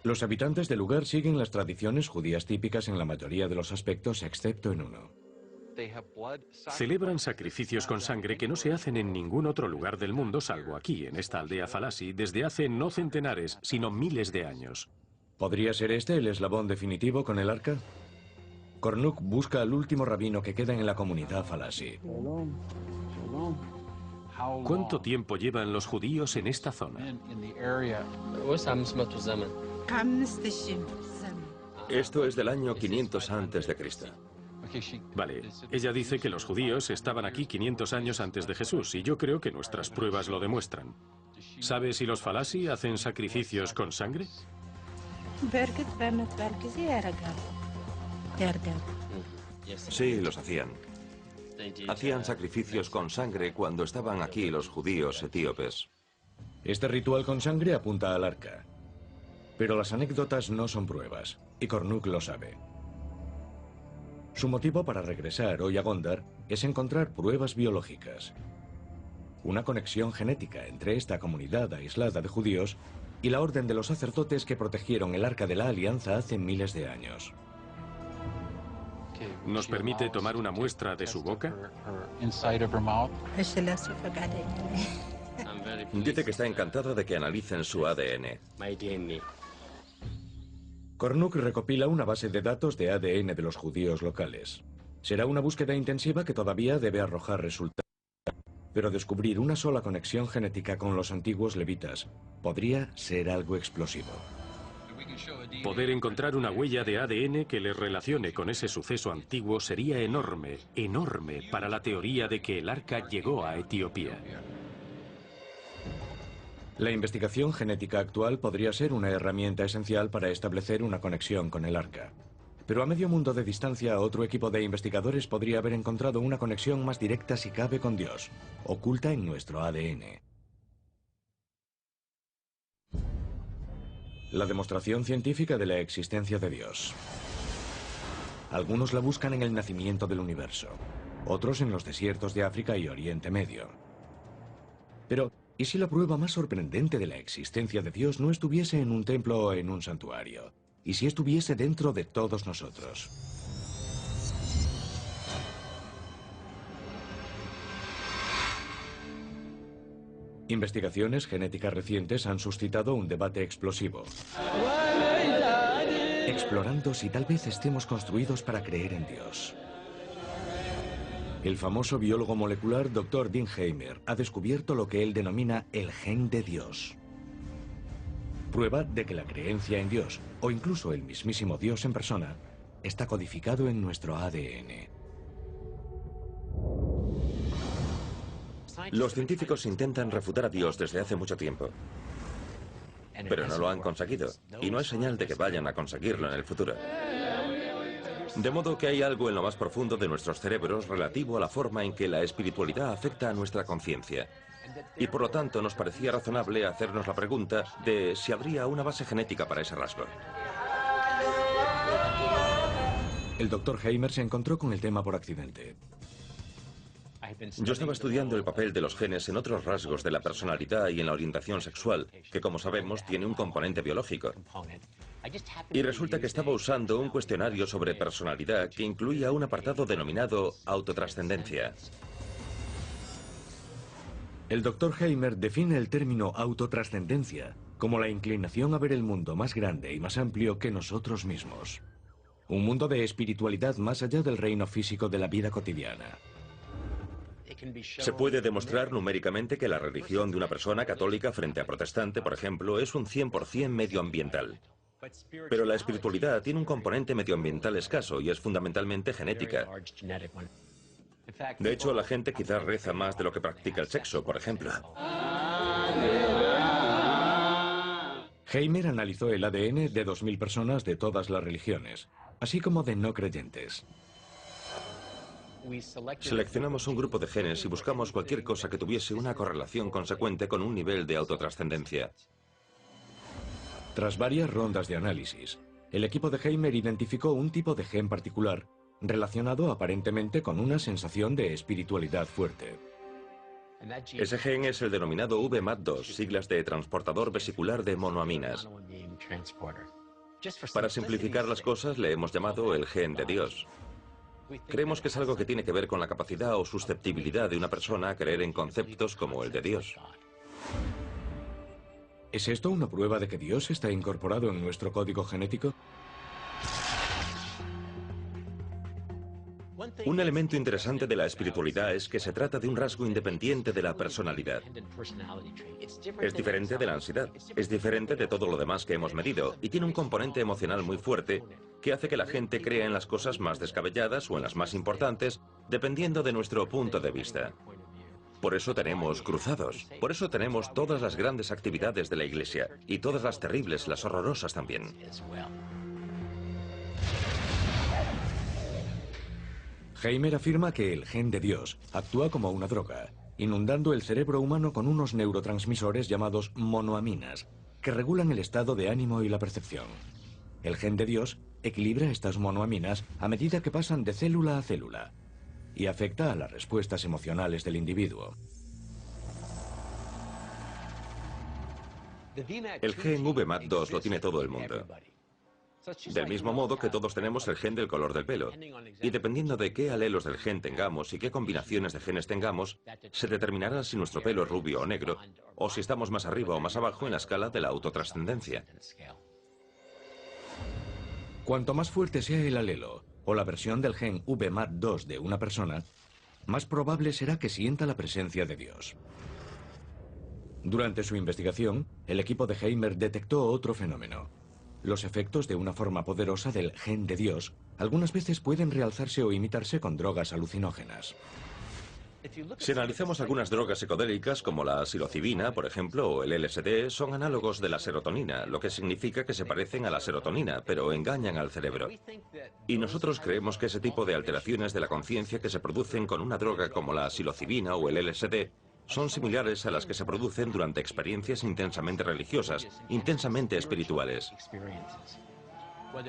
Los habitantes del lugar siguen las tradiciones judías típicas en la mayoría de los aspectos, excepto en uno. Celebran sacrificios con sangre que no se hacen en ningún otro lugar del mundo, salvo aquí, en esta aldea Falasi, desde hace no centenares, sino miles de años. ¿Podría ser este el eslabón definitivo con el arca? Kornuk busca al último rabino que queda en la comunidad Falasi. ¿Cuánto tiempo llevan los judíos en esta zona? Esto es del año 500 antes de Cristo. Vale, ella dice que los judíos estaban aquí 500 años antes de Jesús, y yo creo que nuestras pruebas lo demuestran. ¿Sabe si los Falasi hacen sacrificios con sangre? Sí, los hacían. Hacían sacrificios con sangre cuando estaban aquí los judíos etíopes. Este ritual con sangre apunta al arca. Pero las anécdotas no son pruebas, y Kornuk lo sabe. Su motivo para regresar hoy a Gondar es encontrar pruebas biológicas. Una conexión genética entre esta comunidad aislada de judíos y la orden de los sacerdotes que protegieron el Arca de la Alianza hace miles de años. ¿Nos permite tomar una muestra de su boca? Dice que está encantado de que analicen su ADN. Kornuk recopila una base de datos de ADN de los judíos locales. Será una búsqueda intensiva que todavía debe arrojar resultados. Pero descubrir una sola conexión genética con los antiguos levitas podría ser algo explosivo. Poder encontrar una huella de ADN que le relacione con ese suceso antiguo sería enorme, enorme para la teoría de que el arca llegó a Etiopía. La investigación genética actual podría ser una herramienta esencial para establecer una conexión con el arca. Pero a medio mundo de distancia, otro equipo de investigadores podría haber encontrado una conexión más directa si cabe con Dios, oculta en nuestro ADN. La demostración científica de la existencia de Dios. Algunos la buscan en el nacimiento del universo, otros en los desiertos de África y Oriente Medio. Pero, ¿y si la prueba más sorprendente de la existencia de Dios no estuviese en un templo o en un santuario? ¿Y si estuviese dentro de todos nosotros? Investigaciones genéticas recientes han suscitado un debate explosivo, explorando si tal vez estemos construidos para creer en Dios. El famoso biólogo molecular Dr. Dean Heimer ha descubierto lo que él denomina el gen de Dios. Prueba de que la creencia en Dios, o incluso el mismísimo Dios en persona, está codificado en nuestro ADN. Los científicos intentan refutar a Dios desde hace mucho tiempo, pero no lo han conseguido, y no hay señal de que vayan a conseguirlo en el futuro. De modo que hay algo en lo más profundo de nuestros cerebros relativo a la forma en que la espiritualidad afecta a nuestra conciencia. Y por lo tanto nos parecía razonable hacernos la pregunta de si habría una base genética para ese rasgo. El Dr. Heimer se encontró con el tema por accidente. Yo estaba estudiando el papel de los genes en otros rasgos de la personalidad y en la orientación sexual, que como sabemos tiene un componente biológico. Y resulta que estaba usando un cuestionario sobre personalidad que incluía un apartado denominado autotrascendencia. El Dr. Heimer define el término autotrascendencia como la inclinación a ver el mundo más grande y más amplio que nosotros mismos. Un mundo de espiritualidad más allá del reino físico de la vida cotidiana. Se puede demostrar numéricamente que la religión de una persona católica frente a protestante, por ejemplo, es un 100% medioambiental. Pero la espiritualidad tiene un componente medioambiental escaso y es fundamentalmente genética. De hecho, la gente quizás reza más de lo que practica el sexo, por ejemplo. Heimer analizó el ADN de 2000 personas de todas las religiones, así como de no creyentes. Seleccionamos un grupo de genes y buscamos cualquier cosa que tuviese una correlación consecuente con un nivel de autotrascendencia. Tras varias rondas de análisis, el equipo de Heimer identificó un tipo de gen particular relacionado aparentemente con una sensación de espiritualidad fuerte. Ese gen es el denominado VMAT2, siglas de transportador vesicular de monoaminas. Para simplificar las cosas, le hemos llamado el gen de Dios. Creemos que es algo que tiene que ver con la capacidad o susceptibilidad de una persona a creer en conceptos como el de Dios. ¿Es esto una prueba de que Dios está incorporado en nuestro código genético? Un elemento interesante de la espiritualidad es que se trata de un rasgo independiente de la personalidad. Es diferente de la ansiedad, es diferente de todo lo demás que hemos medido y tiene un componente emocional muy fuerte que hace que la gente crea en las cosas más descabelladas o en las más importantes, dependiendo de nuestro punto de vista. Por eso tenemos cruzados, por eso tenemos todas las grandes actividades de la Iglesia y todas las terribles, las horrorosas también. Heimer afirma que el gen de Dios actúa como una droga, inundando el cerebro humano con unos neurotransmisores llamados monoaminas, que regulan el estado de ánimo y la percepción. El gen de Dios equilibra estas monoaminas a medida que pasan de célula a célula y afecta a las respuestas emocionales del individuo. El gen VMAT2 lo tiene todo el mundo. Del mismo modo que todos tenemos el gen del color del pelo. Y dependiendo de qué alelos del gen tengamos y qué combinaciones de genes tengamos, se determinará si nuestro pelo es rubio o negro, o si estamos más arriba o más abajo en la escala de la autotrascendencia. Cuanto más fuerte sea el alelo o la versión del gen VMAT2 de una persona, más probable será que sienta la presencia de Dios. Durante su investigación, el equipo de Heimer detectó otro fenómeno. Los efectos de una forma poderosa del gen de Dios algunas veces pueden realzarse o imitarse con drogas alucinógenas. Si analizamos algunas drogas psicodélicas como la psilocibina, por ejemplo, o el LSD, son análogos de la serotonina, lo que significa que se parecen a la serotonina, pero engañan al cerebro. Y nosotros creemos que ese tipo de alteraciones de la conciencia que se producen con una droga como la psilocibina o el LSD son similares a las que se producen durante experiencias intensamente religiosas, intensamente espirituales.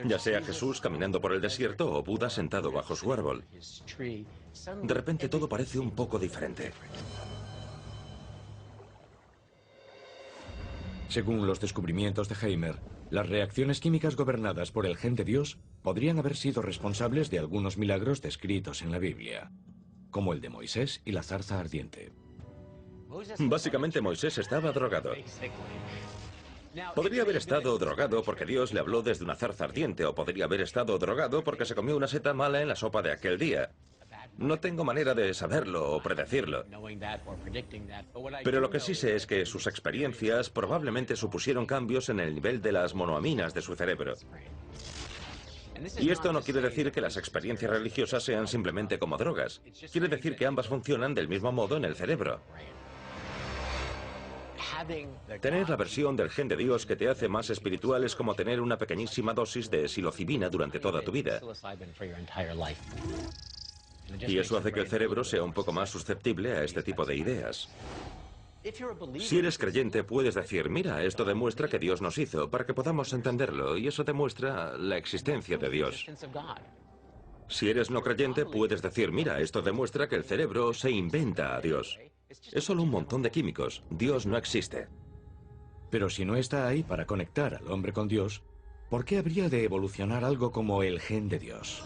Ya sea Jesús caminando por el desierto o Buda sentado bajo su árbol. De repente todo parece un poco diferente. Según los descubrimientos de Heimer, las reacciones químicas gobernadas por el gen de Dios podrían haber sido responsables de algunos milagros descritos en la Biblia, como el de Moisés y la zarza ardiente. Básicamente Moisés estaba drogado. Podría haber estado drogado porque Dios le habló desde una zarza ardiente, o podría haber estado drogado porque se comió una seta mala en la sopa de aquel día. No tengo manera de saberlo o predecirlo. Pero lo que sí sé es que sus experiencias probablemente supusieron cambios en el nivel de las monoaminas de su cerebro. Y esto no quiere decir que las experiencias religiosas sean simplemente como drogas. Quiere decir que ambas funcionan del mismo modo en el cerebro. Tener la versión del gen de Dios que te hace más espiritual es como tener una pequeñísima dosis de psilocibina durante toda tu vida. Y eso hace que el cerebro sea un poco más susceptible a este tipo de ideas. Si eres creyente, puedes decir, mira, esto demuestra que Dios nos hizo, para que podamos entenderlo, y eso demuestra la existencia de Dios. Si eres no creyente, puedes decir, mira, esto demuestra que el cerebro se inventa a Dios. Es solo un montón de químicos. Dios no existe. Pero si no está ahí para conectar al hombre con Dios, ¿por qué habría de evolucionar algo como el gen de Dios?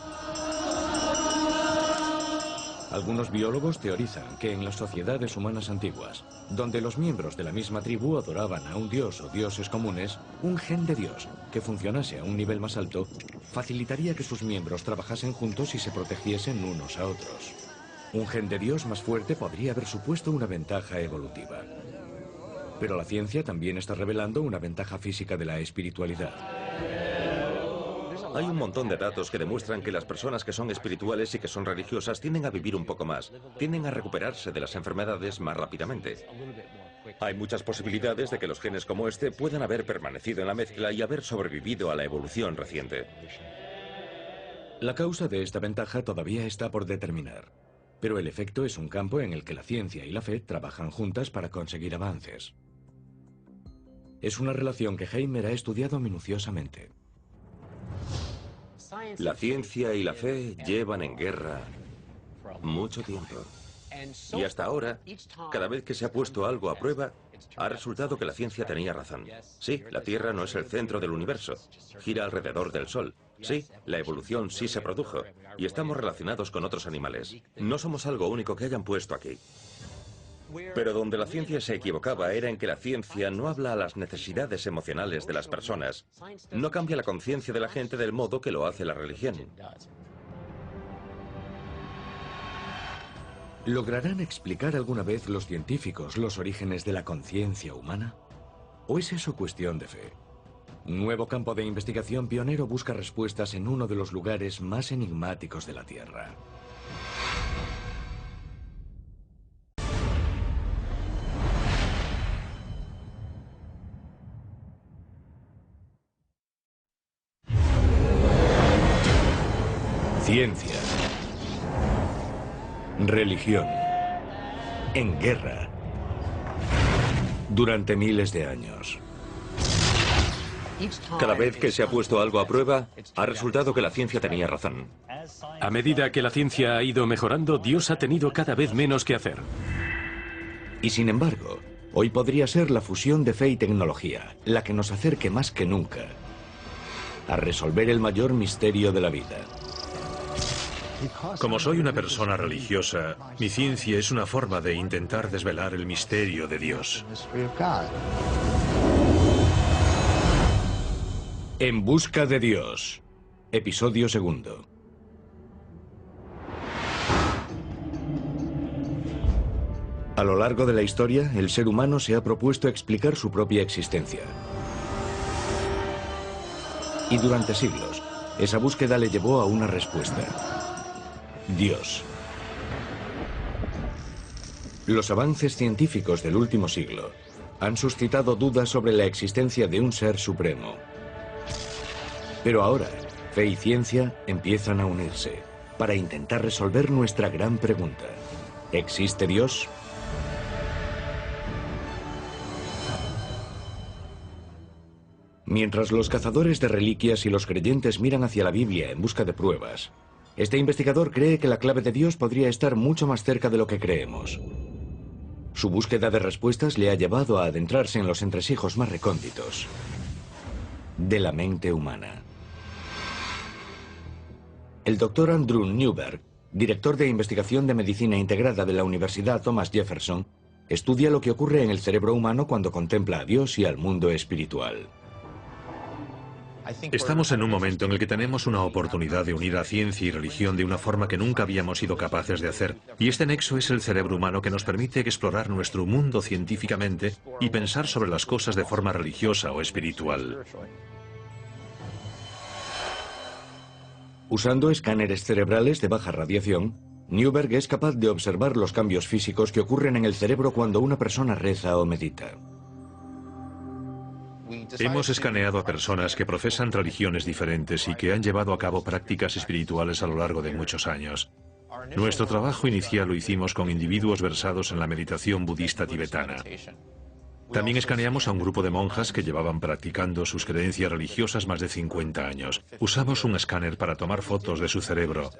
Algunos biólogos teorizan que en las sociedades humanas antiguas, donde los miembros de la misma tribu adoraban a un dios o dioses comunes, un gen de Dios que funcionase a un nivel más alto facilitaría que sus miembros trabajasen juntos y se protegiesen unos a otros. Un gen de Dios más fuerte podría haber supuesto una ventaja evolutiva. Pero la ciencia también está revelando una ventaja física de la espiritualidad. Hay un montón de datos que demuestran que las personas que son espirituales y que son religiosas tienden a vivir un poco más, tienden a recuperarse de las enfermedades más rápidamente. Hay muchas posibilidades de que los genes como este puedan haber permanecido en la mezcla y haber sobrevivido a la evolución reciente. La causa de esta ventaja todavía está por determinar, pero el efecto es un campo en el que la ciencia y la fe trabajan juntas para conseguir avances. Es una relación que Heimer ha estudiado minuciosamente. La ciencia y la fe llevan en guerra mucho tiempo. Y hasta ahora, cada vez que se ha puesto algo a prueba, ha resultado que la ciencia tenía razón. Sí, la Tierra no es el centro del universo, gira alrededor del Sol. Sí, la evolución sí se produjo, y estamos relacionados con otros animales. No somos algo único que hayan puesto aquí. Pero donde la ciencia se equivocaba era en que la ciencia no habla a las necesidades emocionales de las personas. No cambia la conciencia de la gente del modo que lo hace la religión. ¿Lograrán explicar alguna vez los científicos los orígenes de la conciencia humana? ¿O es eso cuestión de fe? Un nuevo campo de investigación pionero busca respuestas en uno de los lugares más enigmáticos de la Tierra. Ciencia. Religión. En guerra. Durante miles de años. Cada vez que se ha puesto algo a prueba, ha resultado que la ciencia tenía razón. A medida que la ciencia ha ido mejorando, Dios ha tenido cada vez menos que hacer. Y sin embargo, hoy podría ser la fusión de fe y tecnología la que nos acerque más que nunca a resolver el mayor misterio de la vida. Como soy una persona religiosa, mi ciencia es una forma de intentar desvelar el misterio de Dios. En busca de Dios. Episodio 2. A lo largo de la historia, el ser humano se ha propuesto explicar su propia existencia. Y durante siglos, esa búsqueda le llevó a una respuesta. Dios. Los avances científicos del último siglo han suscitado dudas sobre la existencia de un ser supremo. Pero ahora, fe y ciencia empiezan a unirse para intentar resolver nuestra gran pregunta. ¿Existe Dios? Mientras los cazadores de reliquias y los creyentes miran hacia la Biblia en busca de pruebas, este investigador cree que la clave de Dios podría estar mucho más cerca de lo que creemos. Su búsqueda de respuestas le ha llevado a adentrarse en los entresijos más recónditos de la mente humana. El doctor Andrew Newberg, director de investigación de medicina integrada de la Universidad Thomas Jefferson, estudia lo que ocurre en el cerebro humano cuando contempla a Dios y al mundo espiritual. Estamos en un momento en el que tenemos una oportunidad de unir a ciencia y religión de una forma que nunca habíamos sido capaces de hacer. Y este nexo es el cerebro humano que nos permite explorar nuestro mundo científicamente y pensar sobre las cosas de forma religiosa o espiritual. Usando escáneres cerebrales de baja radiación, Newberg es capaz de observar los cambios físicos que ocurren en el cerebro cuando una persona reza o medita. Hemos escaneado a personas que profesan religiones diferentes y que han llevado a cabo prácticas espirituales a lo largo de muchos años. Nuestro trabajo inicial lo hicimos con individuos versados en la meditación budista tibetana. También escaneamos a un grupo de monjas que llevaban practicando sus creencias religiosas más de 50 años. Usamos un escáner para tomar fotos de su cerebro.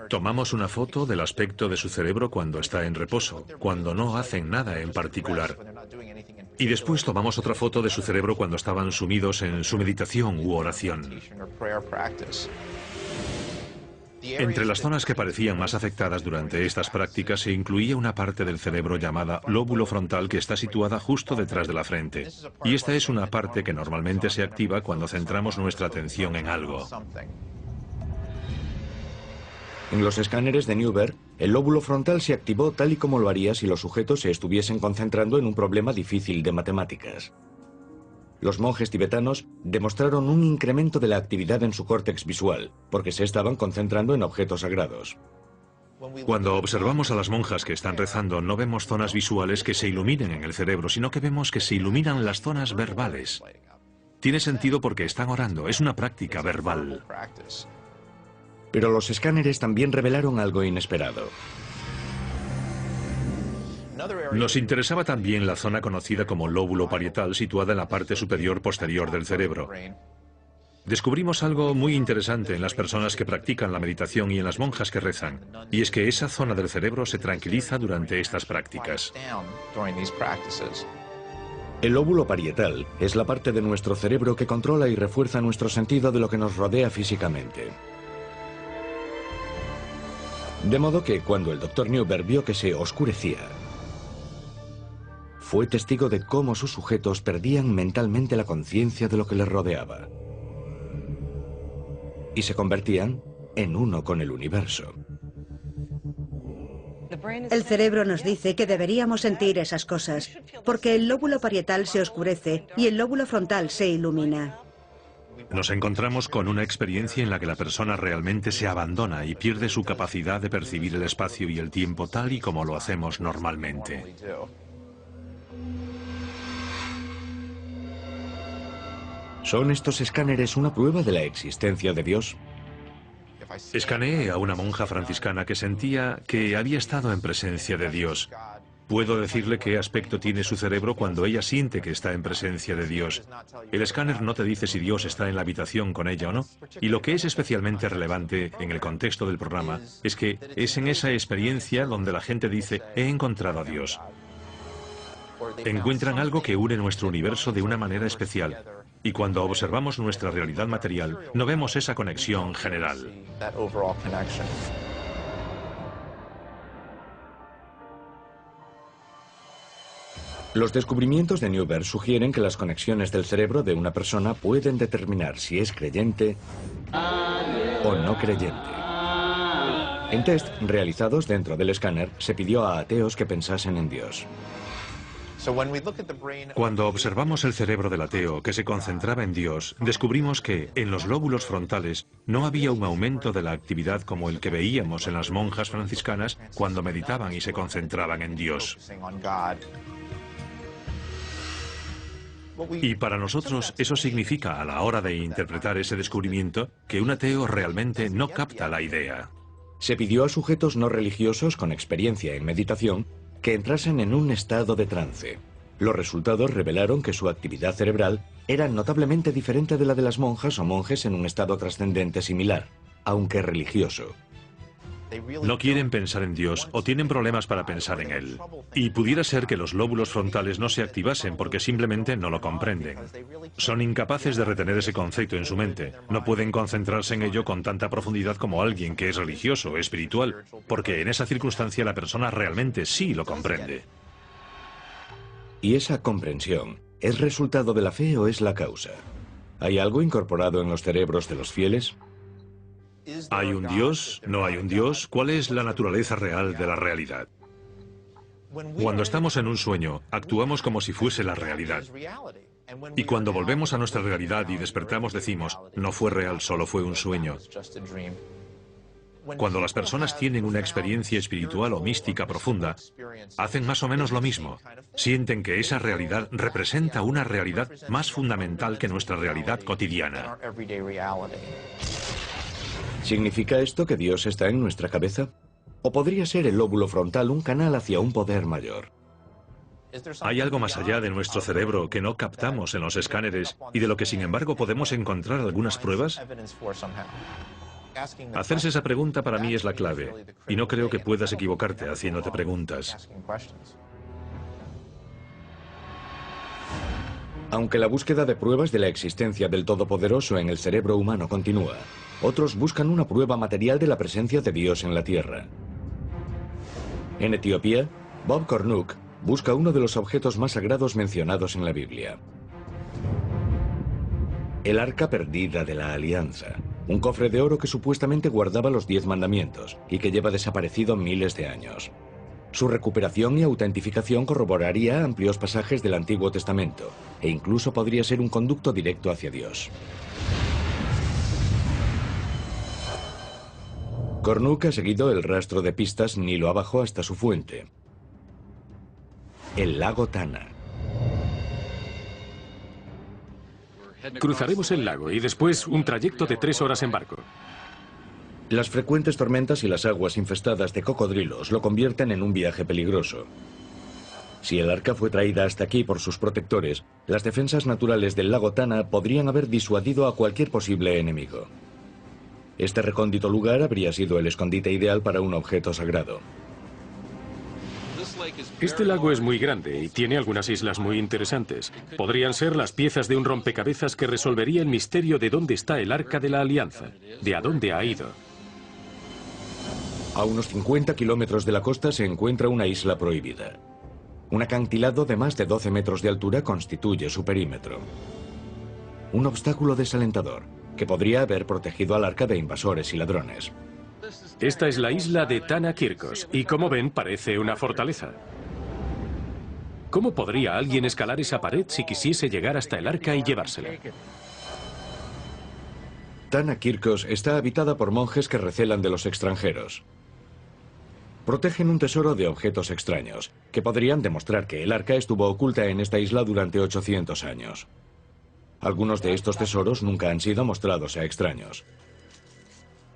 Tomamos una foto del aspecto de su cerebro cuando está en reposo, cuando no hacen nada en particular. Y después tomamos otra foto de su cerebro cuando estaban sumidos en su meditación u oración. Entre las zonas que parecían más afectadas durante estas prácticas se incluía una parte del cerebro llamada lóbulo frontal que está situada justo detrás de la frente. Y esta es una parte que normalmente se activa cuando centramos nuestra atención en algo. En los escáneres de Newberg, el lóbulo frontal se activó tal y como lo haría si los sujetos se estuviesen concentrando en un problema difícil de matemáticas. Los monjes tibetanos demostraron un incremento de la actividad en su córtex visual, porque se estaban concentrando en objetos sagrados. Cuando observamos a las monjas que están rezando, no vemos zonas visuales que se iluminen en el cerebro, sino que vemos que se iluminan las zonas verbales. Tiene sentido porque están orando, es una práctica verbal. Pero los escáneres también revelaron algo inesperado. Nos interesaba también la zona conocida como lóbulo parietal, situada en la parte superior posterior del cerebro. Descubrimos algo muy interesante en las personas que practican la meditación y en las monjas que rezan, y es que esa zona del cerebro se tranquiliza durante estas prácticas. El lóbulo parietal es la parte de nuestro cerebro que controla y refuerza nuestro sentido de lo que nos rodea físicamente. De modo que cuando el Dr. Newberg vio que se oscurecía, fue testigo de cómo sus sujetos perdían mentalmente la conciencia de lo que les rodeaba y se convertían en uno con el universo. El cerebro nos dice que deberíamos sentir esas cosas, porque el lóbulo parietal se oscurece y el lóbulo frontal se ilumina. Nos encontramos con una experiencia en la que la persona realmente se abandona y pierde su capacidad de percibir el espacio y el tiempo tal y como lo hacemos normalmente. ¿Son estos escáneres una prueba de la existencia de Dios? Escaneé a una monja franciscana que sentía que había estado en presencia de Dios. Puedo decirle qué aspecto tiene su cerebro cuando ella siente que está en presencia de Dios. El escáner no te dice si Dios está en la habitación con ella o no. Y lo que es especialmente relevante en el contexto del programa es que es en esa experiencia donde la gente dice, he encontrado a Dios. Encuentran algo que une nuestro universo de una manera especial. Y cuando observamos nuestra realidad material, no vemos esa conexión general. Los descubrimientos de Newberg sugieren que las conexiones del cerebro de una persona pueden determinar si es creyente o no creyente. En test realizados dentro del escáner, se pidió a ateos que pensasen en Dios. Cuando observamos el cerebro del ateo que se concentraba en Dios, descubrimos que en los lóbulos frontales no había un aumento de la actividad como el que veíamos en las monjas franciscanas cuando meditaban y se concentraban en Dios. Y para nosotros eso significa, a la hora de interpretar ese descubrimiento, que un ateo realmente no capta la idea. Se pidió a sujetos no religiosos con experiencia en meditación que entrasen en un estado de trance. Los resultados revelaron que su actividad cerebral era notablemente diferente de la de las monjas o monjes en un estado trascendente similar, aunque religioso. No quieren pensar en Dios o tienen problemas para pensar en Él. Y pudiera ser que los lóbulos frontales no se activasen porque simplemente no lo comprenden. Son incapaces de retener ese concepto en su mente. No pueden concentrarse en ello con tanta profundidad como alguien que es religioso o espiritual, porque en esa circunstancia la persona realmente sí lo comprende. ¿Y esa comprensión es resultado de la fe o es la causa? ¿Hay algo incorporado en los cerebros de los fieles? ¿Hay un Dios? ¿No hay un Dios? ¿Cuál es la naturaleza real de la realidad? Cuando estamos en un sueño, actuamos como si fuese la realidad. Y cuando volvemos a nuestra realidad y despertamos, decimos, no fue real, solo fue un sueño. Cuando las personas tienen una experiencia espiritual o mística profunda, hacen más o menos lo mismo. Sienten que esa realidad representa una realidad más fundamental que nuestra realidad cotidiana. ¿Significa esto que Dios está en nuestra cabeza? ¿O podría ser el lóbulo frontal un canal hacia un poder mayor? ¿Hay algo más allá de nuestro cerebro que no captamos en los escáneres y de lo que sin embargo podemos encontrar algunas pruebas? Hacerse esa pregunta para mí es la clave, y no creo que puedas equivocarte haciéndote preguntas. Aunque la búsqueda de pruebas de la existencia del Todopoderoso en el cerebro humano continúa, otros buscan una prueba material de la presencia de Dios en la Tierra. En Etiopía, Bob Cornuke busca uno de los objetos más sagrados mencionados en la Biblia. El Arca Perdida de la Alianza, un cofre de oro que supuestamente guardaba los 10 mandamientos y que lleva desaparecido miles de años. Su recuperación y autentificación corroboraría amplios pasajes del Antiguo Testamento e incluso podría ser un conducto directo hacia Dios. Cornuke ha seguido el rastro de pistas Nilo abajo hasta su fuente, el lago Tana. Cruzaremos el lago y después un trayecto de 3 horas en barco. Las frecuentes tormentas y las aguas infestadas de cocodrilos lo convierten en un viaje peligroso. Si el arca fue traída hasta aquí por sus protectores, las defensas naturales del lago Tana podrían haber disuadido a cualquier posible enemigo. Este recóndito lugar habría sido el escondite ideal para un objeto sagrado. Este lago es muy grande y tiene algunas islas muy interesantes. Podrían ser las piezas de un rompecabezas que resolvería el misterio de dónde está el Arca de la Alianza, de a dónde ha ido. A unos 50 kilómetros de la costa se encuentra una isla prohibida. Un acantilado de más de 12 metros de altura constituye su perímetro. Un obstáculo desalentador, que podría haber protegido al arca de invasores y ladrones. Esta es la isla de Tana Kirkos y, como ven, parece una fortaleza. ¿Cómo podría alguien escalar esa pared si quisiese llegar hasta el arca y llevársela? Tana Kirkos está habitada por monjes que recelan de los extranjeros. Protegen un tesoro de objetos extraños, que podrían demostrar que el arca estuvo oculta en esta isla durante 800 años. Algunos de estos tesoros nunca han sido mostrados a extraños.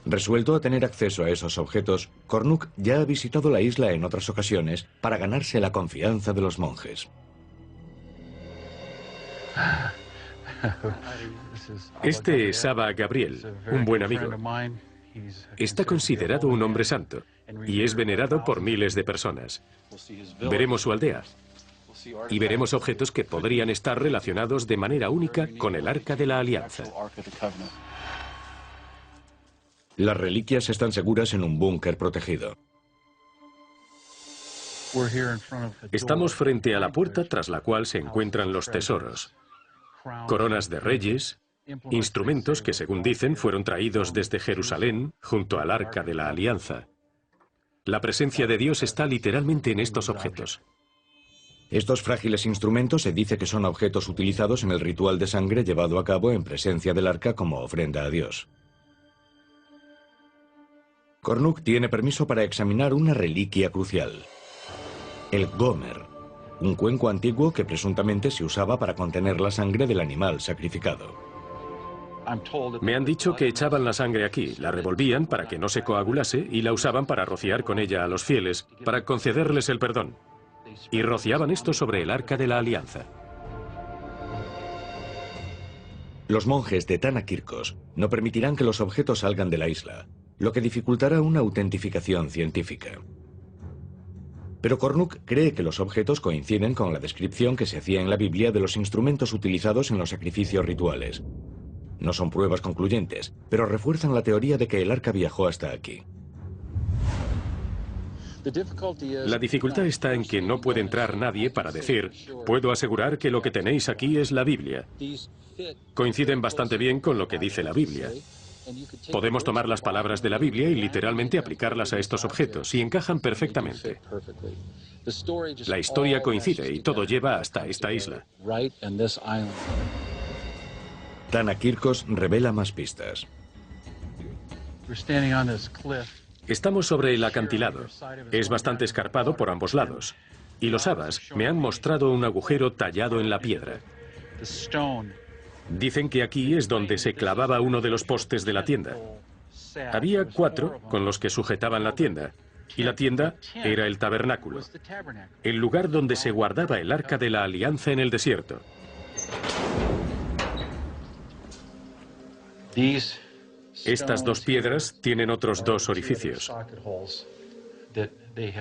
Resuelto a tener acceso a esos objetos, Kornuk ya ha visitado la isla en otras ocasiones para ganarse la confianza de los monjes. Este es Abba Gabriel, un buen amigo. Está considerado un hombre santo y es venerado por miles de personas. Veremos su aldea y veremos objetos que podrían estar relacionados de manera única con el Arca de la Alianza. Las reliquias están seguras en un búnker protegido. Estamos frente a la puerta tras la cual se encuentran los tesoros. Coronas de reyes, instrumentos que, según dicen, fueron traídos desde Jerusalén junto al Arca de la Alianza. La presencia de Dios está literalmente en estos objetos. Estos frágiles instrumentos se dice que son objetos utilizados en el ritual de sangre llevado a cabo en presencia del arca como ofrenda a Dios. Kornuk tiene permiso para examinar una reliquia crucial: el Gomer, un cuenco antiguo que presuntamente se usaba para contener la sangre del animal sacrificado. Me han dicho que echaban la sangre aquí, la revolvían para que no se coagulase y la usaban para rociar con ella a los fieles, para concederles el perdón. Y rociaban esto sobre el Arca de la Alianza. Los monjes de Tana Kirkos no permitirán que los objetos salgan de la isla, lo que dificultará una autentificación científica. Pero Kornuk cree que los objetos coinciden con la descripción que se hacía en la Biblia de los instrumentos utilizados en los sacrificios rituales. No son pruebas concluyentes, pero refuerzan la teoría de que el arca viajó hasta aquí. La dificultad está en que no puede entrar nadie para decir: puedo asegurar que lo que tenéis aquí es la Biblia. Coinciden bastante bien con lo que dice la Biblia. Podemos tomar las palabras de la Biblia y literalmente aplicarlas a estos objetos, y encajan perfectamente. La historia coincide y todo lleva hasta esta isla. Tana Kirkos revela más pistas. Estamos sobre el acantilado. Es bastante escarpado por ambos lados. Y los Abbas me han mostrado un agujero tallado en la piedra. Dicen que aquí es donde se clavaba uno de los postes de la tienda. Había 4 con los que sujetaban la tienda, y la tienda era el tabernáculo, el lugar donde se guardaba el Arca de la Alianza en el desierto. Estas 2 piedras tienen otros 2 orificios.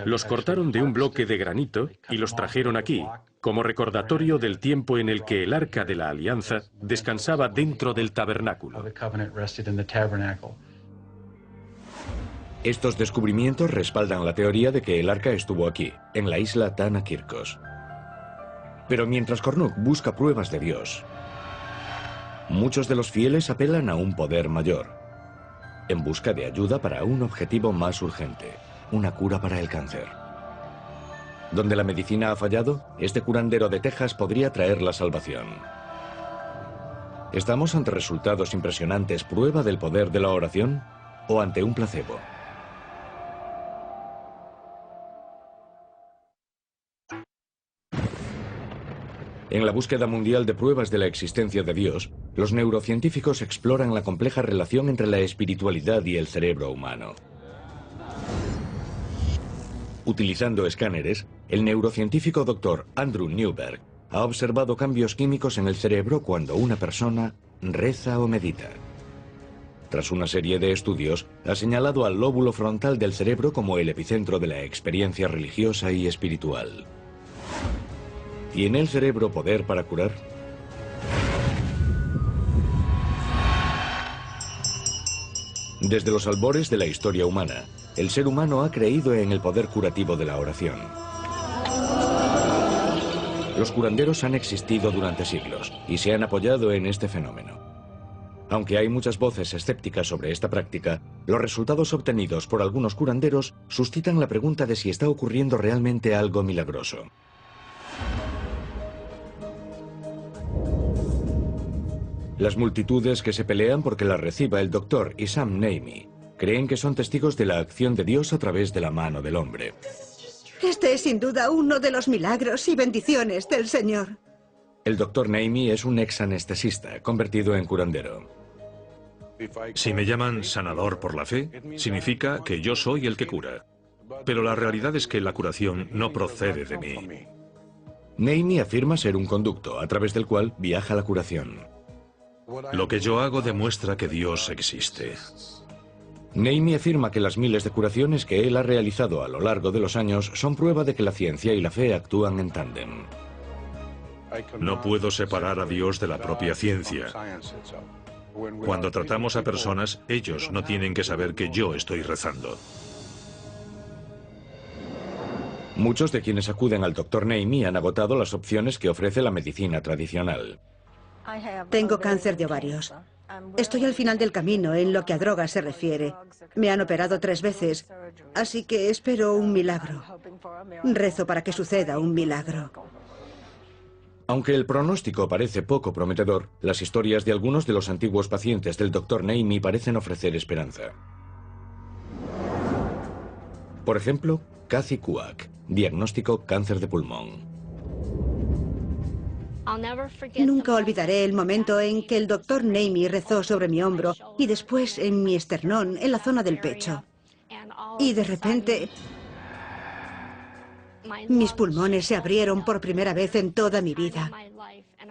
Los cortaron de un bloque de granito y los trajeron aquí, como recordatorio del tiempo en el que el Arca de la Alianza descansaba dentro del tabernáculo. Estos descubrimientos respaldan la teoría de que el arca estuvo aquí, en la isla Tana Kirkos. Pero mientras Kornuk busca pruebas de Dios, muchos de los fieles apelan a un poder mayor, en busca de ayuda para un objetivo más urgente: una cura para el cáncer. Donde la medicina ha fallado, este curandero de Texas podría traer la salvación. ¿Estamos ante resultados impresionantes, prueba del poder de la oración, o ante un placebo? En la búsqueda mundial de pruebas de la existencia de Dios, los neurocientíficos exploran la compleja relación entre la espiritualidad y el cerebro humano. Utilizando escáneres, el neurocientífico Dr. Andrew Newberg ha observado cambios químicos en el cerebro cuando una persona reza o medita. Tras una serie de estudios, ha señalado al lóbulo frontal del cerebro como el epicentro de la experiencia religiosa y espiritual. ¿Tiene el cerebro poder para curar? Desde los albores de la historia humana, el ser humano ha creído en el poder curativo de la oración. Los curanderos han existido durante siglos y se han apoyado en este fenómeno. Aunque hay muchas voces escépticas sobre esta práctica, los resultados obtenidos por algunos curanderos suscitan la pregunta de si está ocurriendo realmente algo milagroso. Las multitudes que se pelean porque las reciba el doctor y Sam Naimi creen que son testigos de la acción de Dios a través de la mano del hombre. Este es sin duda uno de los milagros y bendiciones del Señor. El doctor Naimi es un ex anestesista convertido en curandero. Si me llaman sanador por la fe, significa que yo soy el que cura. Pero la realidad es que la curación no procede de mí. Naimi afirma ser un conducto a través del cual viaja la curación. Lo que yo hago demuestra que Dios existe. Naimi afirma que las miles de curaciones que él ha realizado a lo largo de los años son prueba de que la ciencia y la fe actúan en tándem. No puedo separar a Dios de la propia ciencia. Cuando tratamos a personas, ellos no tienen que saber que yo estoy rezando. Muchos de quienes acuden al Dr. Naimi han agotado las opciones que ofrece la medicina tradicional. Tengo cáncer de ovarios. Estoy al final del camino en lo que a drogas se refiere. Me han operado 3 veces, así que espero un milagro. Rezo para que suceda un milagro. Aunque el pronóstico parece poco prometedor, las historias de algunos de los antiguos pacientes del Dr. Naimi parecen ofrecer esperanza. Por ejemplo, Kathy Kuak, diagnóstico cáncer de pulmón. Nunca olvidaré el momento en que el Dr. Naimi rezó sobre mi hombro y después en mi esternón, en la zona del pecho. Y de repente, mis pulmones se abrieron por primera vez en toda mi vida.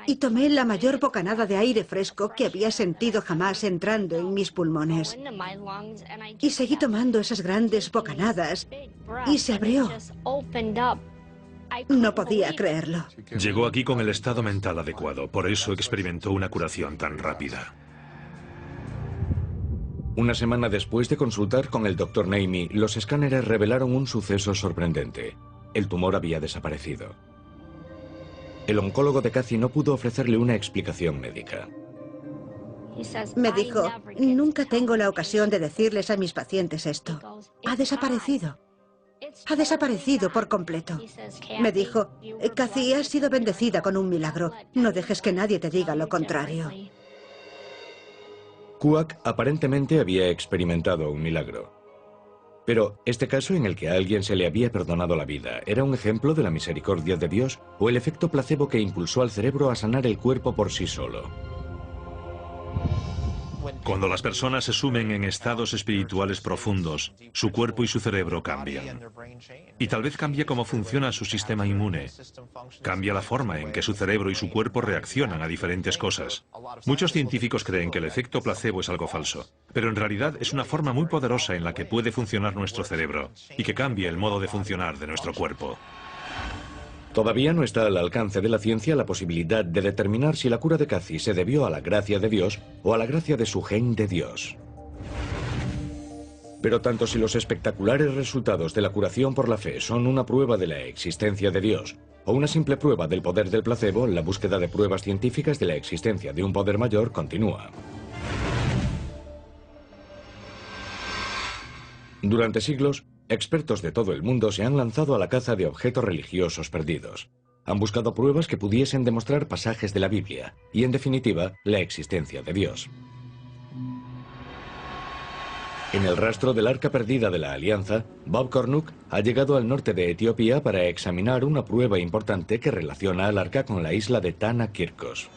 Y tomé la mayor bocanada de aire fresco que había sentido jamás entrando en mis pulmones. Y seguí tomando esas grandes bocanadas y se abrió. No podía creerlo. Llegó aquí con el estado mental adecuado, por eso experimentó una curación tan rápida. Una semana después de consultar con el Dr. Naimi, los escáneres revelaron un suceso sorprendente. El tumor había desaparecido. El oncólogo de Kathy no pudo ofrecerle una explicación médica. Me dijo, nunca tengo la ocasión de decirles a mis pacientes esto. Ha desaparecido. Ha desaparecido por completo. Me dijo, Kathy, has sido bendecida con un milagro. No dejes que nadie te diga lo contrario. Kuak aparentemente había experimentado un milagro. Pero, ¿este caso en el que a alguien se le había perdonado la vida era un ejemplo de la misericordia de Dios o el efecto placebo que impulsó al cerebro a sanar el cuerpo por sí solo? Cuando las personas se sumen en estados espirituales profundos, su cuerpo y su cerebro cambian. Y tal vez cambie cómo funciona su sistema inmune. Cambia la forma en que su cerebro y su cuerpo reaccionan a diferentes cosas. Muchos científicos creen que el efecto placebo es algo falso, pero en realidad es una forma muy poderosa en la que puede funcionar nuestro cerebro y que cambia el modo de funcionar de nuestro cuerpo. Todavía no está al alcance de la ciencia la posibilidad de determinar si la cura de Kathy se debió a la gracia de Dios o a la gracia de su gen de Dios. Pero tanto si los espectaculares resultados de la curación por la fe son una prueba de la existencia de Dios o una simple prueba del poder del placebo, la búsqueda de pruebas científicas de la existencia de un poder mayor continúa. Durante siglos, expertos de todo el mundo se han lanzado a la caza de objetos religiosos perdidos. Han buscado pruebas que pudiesen demostrar pasajes de la Biblia y, en definitiva, la existencia de Dios. En el rastro del arca perdida de la Alianza, Bob Cornuck ha llegado al norte de Etiopía para examinar una prueba importante que relaciona al arca con la isla de Tana Kirkos.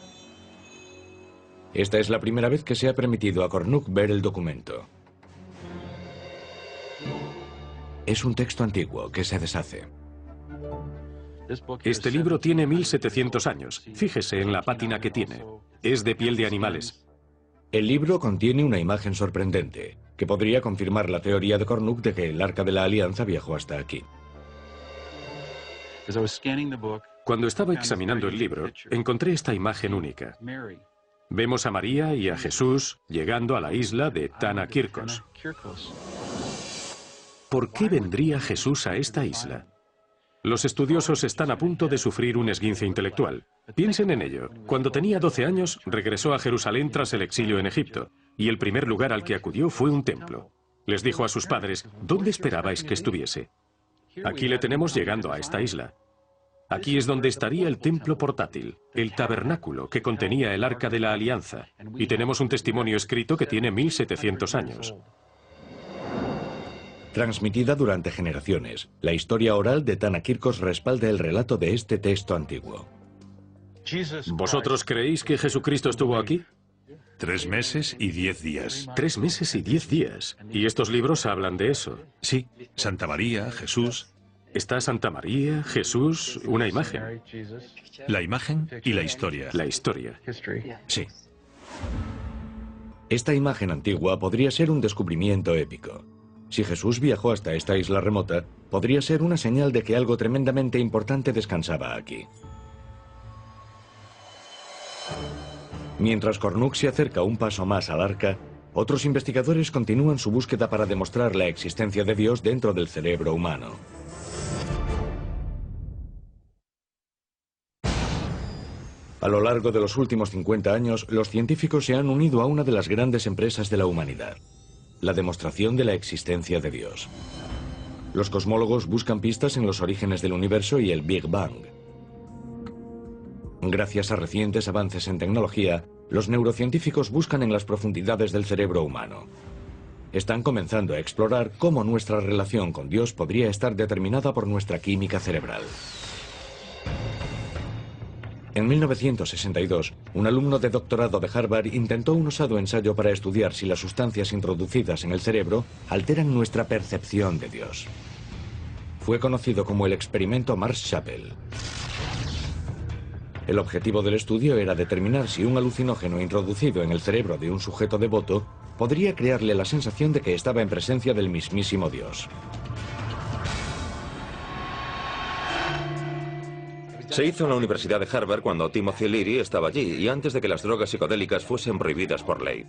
Esta es la primera vez que se ha permitido a Cornuck ver el documento. Es un texto antiguo que se deshace. Este libro tiene 1700 años. Fíjese en la pátina que tiene. Es de piel de animales. El libro contiene una imagen sorprendente, que podría confirmar la teoría de Cornuck de que el Arca de la Alianza viajó hasta aquí. Cuando estaba examinando el libro, encontré esta imagen única. Vemos a María y a Jesús llegando a la isla de Tana Kirkos. ¿Por qué vendría Jesús a esta isla? Los estudiosos están a punto de sufrir un esguince intelectual. Piensen en ello. Cuando tenía 12 años, regresó a Jerusalén tras el exilio en Egipto, y el primer lugar al que acudió fue un templo. Les dijo a sus padres, ¿dónde esperabais que estuviese? Aquí le tenemos llegando a esta isla. Aquí es donde estaría el templo portátil, el tabernáculo que contenía el Arca de la Alianza, y tenemos un testimonio escrito que tiene 1700 años. Transmitida durante generaciones, la historia oral de Tana Kirkos respalda el relato de este texto antiguo. ¿Vosotros creéis que Jesucristo estuvo aquí? 3 meses y 10 días. 3 meses y 10 días. ¿Y estos libros hablan de eso? Sí, Santa María, Jesús. Está Santa María, Jesús, una imagen. La imagen y la historia. La historia. Sí. Esta imagen antigua podría ser un descubrimiento épico. Si Jesús viajó hasta esta isla remota, podría ser una señal de que algo tremendamente importante descansaba aquí. Mientras Cornuc se acerca un paso más al arca, otros investigadores continúan su búsqueda para demostrar la existencia de Dios dentro del cerebro humano. A lo largo de los últimos 50 años, los científicos se han unido a una de las grandes empresas de la humanidad: la demostración de la existencia de Dios. Los cosmólogos buscan pistas en los orígenes del universo y el Big Bang. Gracias a recientes avances en tecnología, los neurocientíficos buscan en las profundidades del cerebro humano. Están comenzando a explorar cómo nuestra relación con Dios podría estar determinada por nuestra química cerebral. En 1962, un alumno de doctorado de Harvard intentó un osado ensayo para estudiar si las sustancias introducidas en el cerebro alteran nuestra percepción de Dios. Fue conocido como el experimento Marsh-Chapel. El objetivo del estudio era determinar si un alucinógeno introducido en el cerebro de un sujeto devoto podría crearle la sensación de que estaba en presencia del mismísimo Dios. Se hizo en la Universidad de Harvard cuando Timothy Leary estaba allí y antes de que las drogas psicodélicas fuesen prohibidas por ley.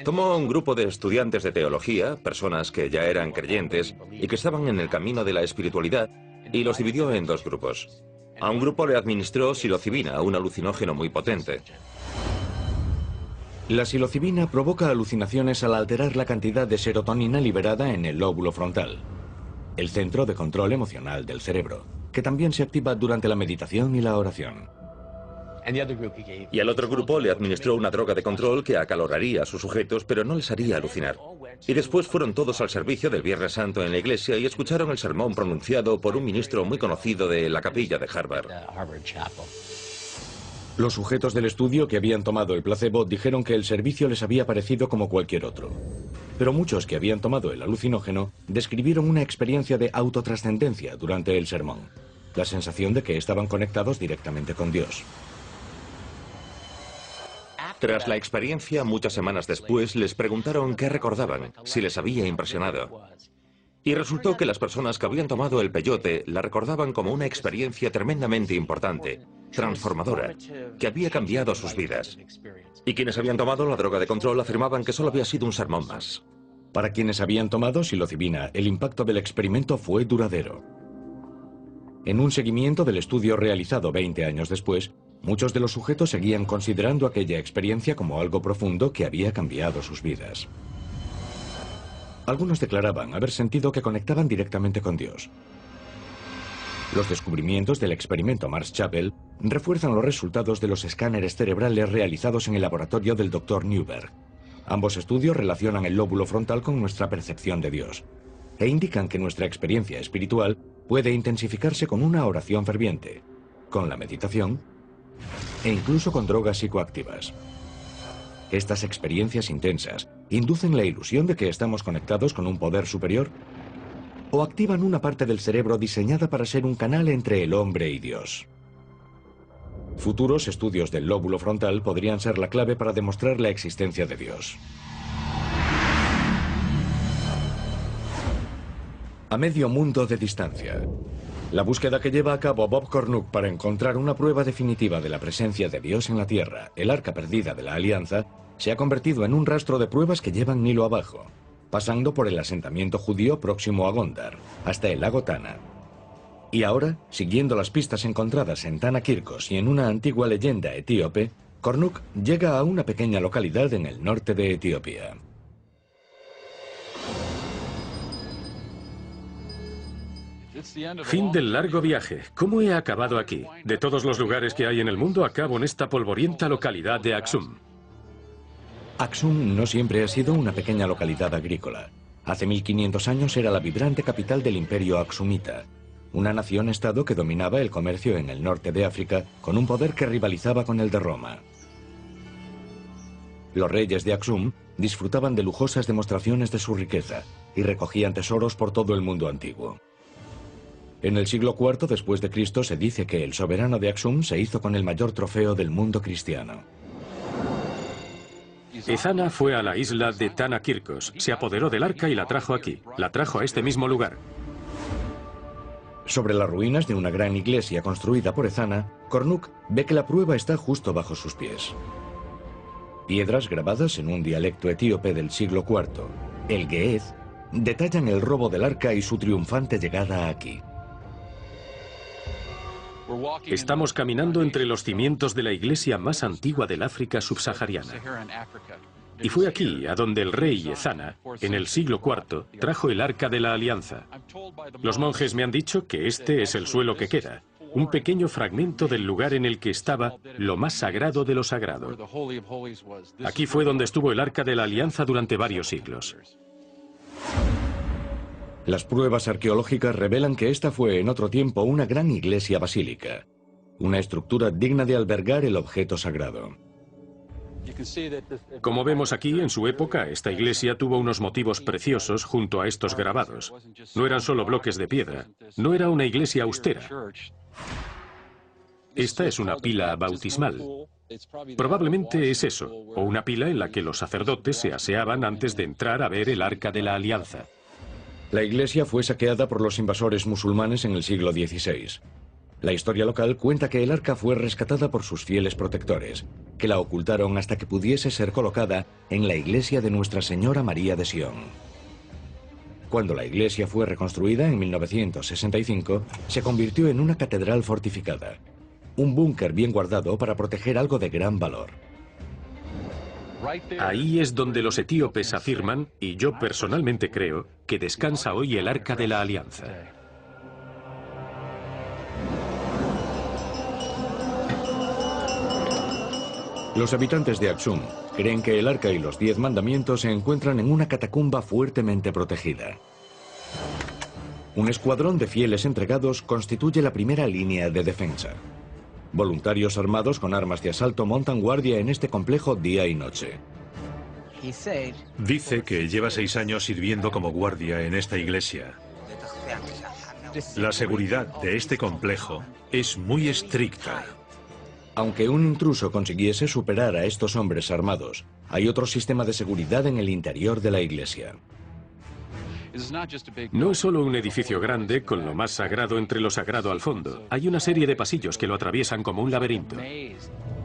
Tomó un grupo de estudiantes de teología, personas que ya eran creyentes y que estaban en el camino de la espiritualidad, y los dividió en 2 grupos. A un grupo le administró psilocibina, un alucinógeno muy potente. La psilocibina provoca alucinaciones al alterar la cantidad de serotonina liberada en el lóbulo frontal, el centro de control emocional del cerebro, que también se activa durante la meditación y la oración. Y al otro grupo le administró una droga de control que acaloraría a sus sujetos, pero no les haría alucinar. Y después fueron todos al servicio del Viernes Santo en la iglesia y escucharon el sermón pronunciado por un ministro muy conocido de la capilla de Harvard. Los sujetos del estudio que habían tomado el placebo dijeron que el servicio les había parecido como cualquier otro. Pero muchos que habían tomado el alucinógeno describieron una experiencia de autotrascendencia durante el sermón, la sensación de que estaban conectados directamente con Dios. Tras la experiencia, muchas semanas después, les preguntaron qué recordaban, si les había impresionado. Y resultó que las personas que habían tomado el peyote la recordaban como una experiencia tremendamente importante, transformadora, que había cambiado sus vidas. Y quienes habían tomado la droga de control afirmaban que solo había sido un sermón más. Para quienes habían tomado psilocibina, el impacto del experimento fue duradero. En un seguimiento del estudio realizado 20 años después, muchos de los sujetos seguían considerando aquella experiencia como algo profundo que había cambiado sus vidas. Algunos declaraban haber sentido que conectaban directamente con Dios. Los descubrimientos del experimento Marsh-Chapel refuerzan los resultados de los escáneres cerebrales realizados en el laboratorio del Dr. Newberg. Ambos estudios relacionan el lóbulo frontal con nuestra percepción de Dios e indican que nuestra experiencia espiritual puede intensificarse con una oración ferviente, con la meditación e incluso con drogas psicoactivas. Estas experiencias intensas inducen la ilusión de que estamos conectados con un poder superior o activan una parte del cerebro diseñada para ser un canal entre el hombre y Dios. Futuros estudios del lóbulo frontal podrían ser la clave para demostrar la existencia de Dios. A medio mundo de distancia. La búsqueda que lleva a cabo Bob Cornuc para encontrar una prueba definitiva de la presencia de Dios en la Tierra, el Arca Perdida de la Alianza, se ha convertido en un rastro de pruebas que llevan Nilo abajo, pasando por el asentamiento judío próximo a Gondar, hasta el lago Tana. Y ahora, siguiendo las pistas encontradas en Tanakirkos y en una antigua leyenda etíope, Kornuk llega a una pequeña localidad en el norte de Etiopía. Fin del largo viaje. ¿Cómo he acabado aquí? De todos los lugares que hay en el mundo, acabo en esta polvorienta localidad de Aksum. Aksum no siempre ha sido una pequeña localidad agrícola. Hace 1500 años era la vibrante capital del imperio aksumita, una nación-estado que dominaba el comercio en el norte de África con un poder que rivalizaba con el de Roma. Los reyes de Aksum disfrutaban de lujosas demostraciones de su riqueza y recogían tesoros por todo el mundo antiguo. En el siglo IV después de Cristo se dice que el soberano de Aksum se hizo con el mayor trofeo del mundo cristiano. Ezana fue a la isla de Tanakirkos, se apoderó del arca y la trajo aquí. La trajo a este mismo lugar. Sobre las ruinas de una gran iglesia construida por Ezana, Kornuk ve que la prueba está justo bajo sus pies. Piedras grabadas en un dialecto etíope del siglo IV, el Ge'ez, detallan el robo del arca y su triunfante llegada aquí. Estamos caminando entre los cimientos de la iglesia más antigua del África subsahariana. Y fue aquí a donde el rey Ezana, en el siglo IV, trajo el Arca de la Alianza. Los monjes me han dicho que este es el suelo que queda, un pequeño fragmento del lugar en el que estaba lo más sagrado de lo sagrado. Aquí fue donde estuvo el Arca de la Alianza durante varios siglos. Las pruebas arqueológicas revelan que esta fue en otro tiempo una gran iglesia basílica, una estructura digna de albergar el objeto sagrado. Como vemos aquí, en su época, esta iglesia tuvo unos motivos preciosos junto a estos grabados. No eran solo bloques de piedra, no era una iglesia austera. Esta es una pila bautismal. Probablemente es eso, o una pila en la que los sacerdotes se aseaban antes de entrar a ver el Arca de la Alianza. La iglesia fue saqueada por los invasores musulmanes en el siglo XVI. La historia local cuenta que el arca fue rescatada por sus fieles protectores, que la ocultaron hasta que pudiese ser colocada en la iglesia de Nuestra Señora María de Sion. Cuando la iglesia fue reconstruida en 1965, se convirtió en una catedral fortificada, un búnker bien guardado para proteger algo de gran valor. Ahí es donde los etíopes afirman, y yo personalmente creo, que descansa hoy el Arca de la Alianza. Los habitantes de Aksum creen que el arca y los 10 mandamientos se encuentran en una catacumba fuertemente protegida. Un escuadrón de fieles entregados constituye la primera línea de defensa. Voluntarios armados con armas de asalto montan guardia en este complejo día y noche. Dice que lleva 6 años sirviendo como guardia en esta iglesia. La seguridad de este complejo es muy estricta. Aunque un intruso consiguiese superar a estos hombres armados, hay otro sistema de seguridad en el interior de la iglesia. No es solo un edificio grande con lo más sagrado entre lo sagrado al fondo. Hay una serie de pasillos que lo atraviesan como un laberinto.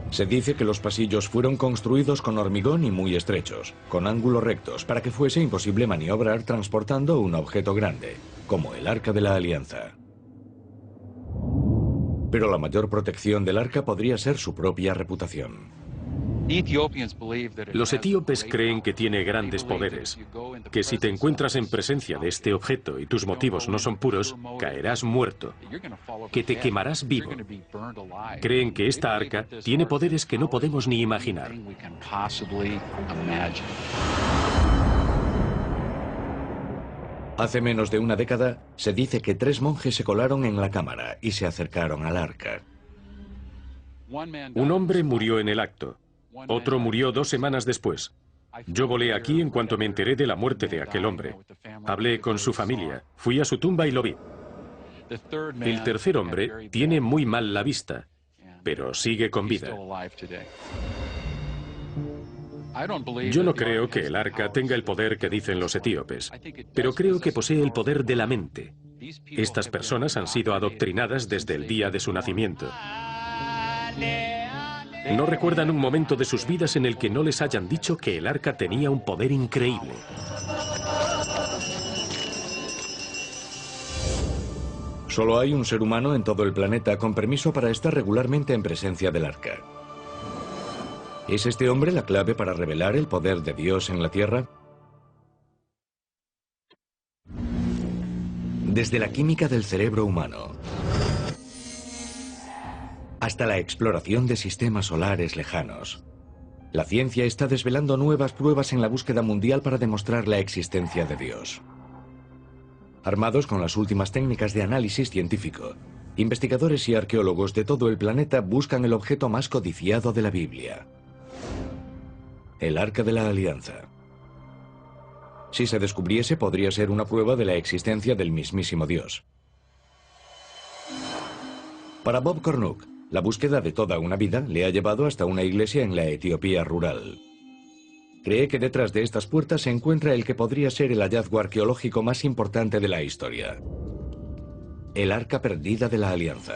Se dice que los pasillos fueron construidos con hormigón y muy estrechos, con ángulos rectos, para que fuese imposible maniobrar transportando un objeto grande, como el Arca de la Alianza. Pero la mayor protección del arca podría ser su propia reputación. Los etíopes creen que tiene grandes poderes, que si te encuentras en presencia de este objeto y tus motivos no son puros, caerás muerto, que te quemarás vivo. Creen que esta arca tiene poderes que no podemos ni imaginar. Hace menos de una década, se dice que 3 monjes se colaron en la cámara y se acercaron al arca. Un hombre murió en el acto. Otro murió 2 semanas después. Yo volé aquí en cuanto me enteré de la muerte de aquel hombre. Hablé con su familia, fui a su tumba y lo vi. El tercer hombre tiene muy mal la vista, pero sigue con vida. Yo no creo que el arca tenga el poder que dicen los etíopes, pero creo que posee el poder de la mente. Estas personas han sido adoctrinadas desde el día de su nacimiento. No recuerdan un momento de sus vidas en el que no les hayan dicho que el arca tenía un poder increíble. Solo hay un ser humano en todo el planeta con permiso para estar regularmente en presencia del arca. ¿Es este hombre la clave para revelar el poder de Dios en la Tierra? Desde la química del cerebro humano hasta la exploración de sistemas solares lejanos, la ciencia está desvelando nuevas pruebas en la búsqueda mundial para demostrar la existencia de Dios. Armados con las últimas técnicas de análisis científico, investigadores y arqueólogos de todo el planeta buscan el objeto más codiciado de la Biblia: el Arca de la Alianza. Si se descubriese, podría ser una prueba de la existencia del mismísimo Dios. Para Bob Cornuke, la búsqueda de toda una vida le ha llevado hasta una iglesia en la Etiopía rural. Cree que detrás de estas puertas se encuentra el que podría ser el hallazgo arqueológico más importante de la historia: el Arca Perdida de la Alianza.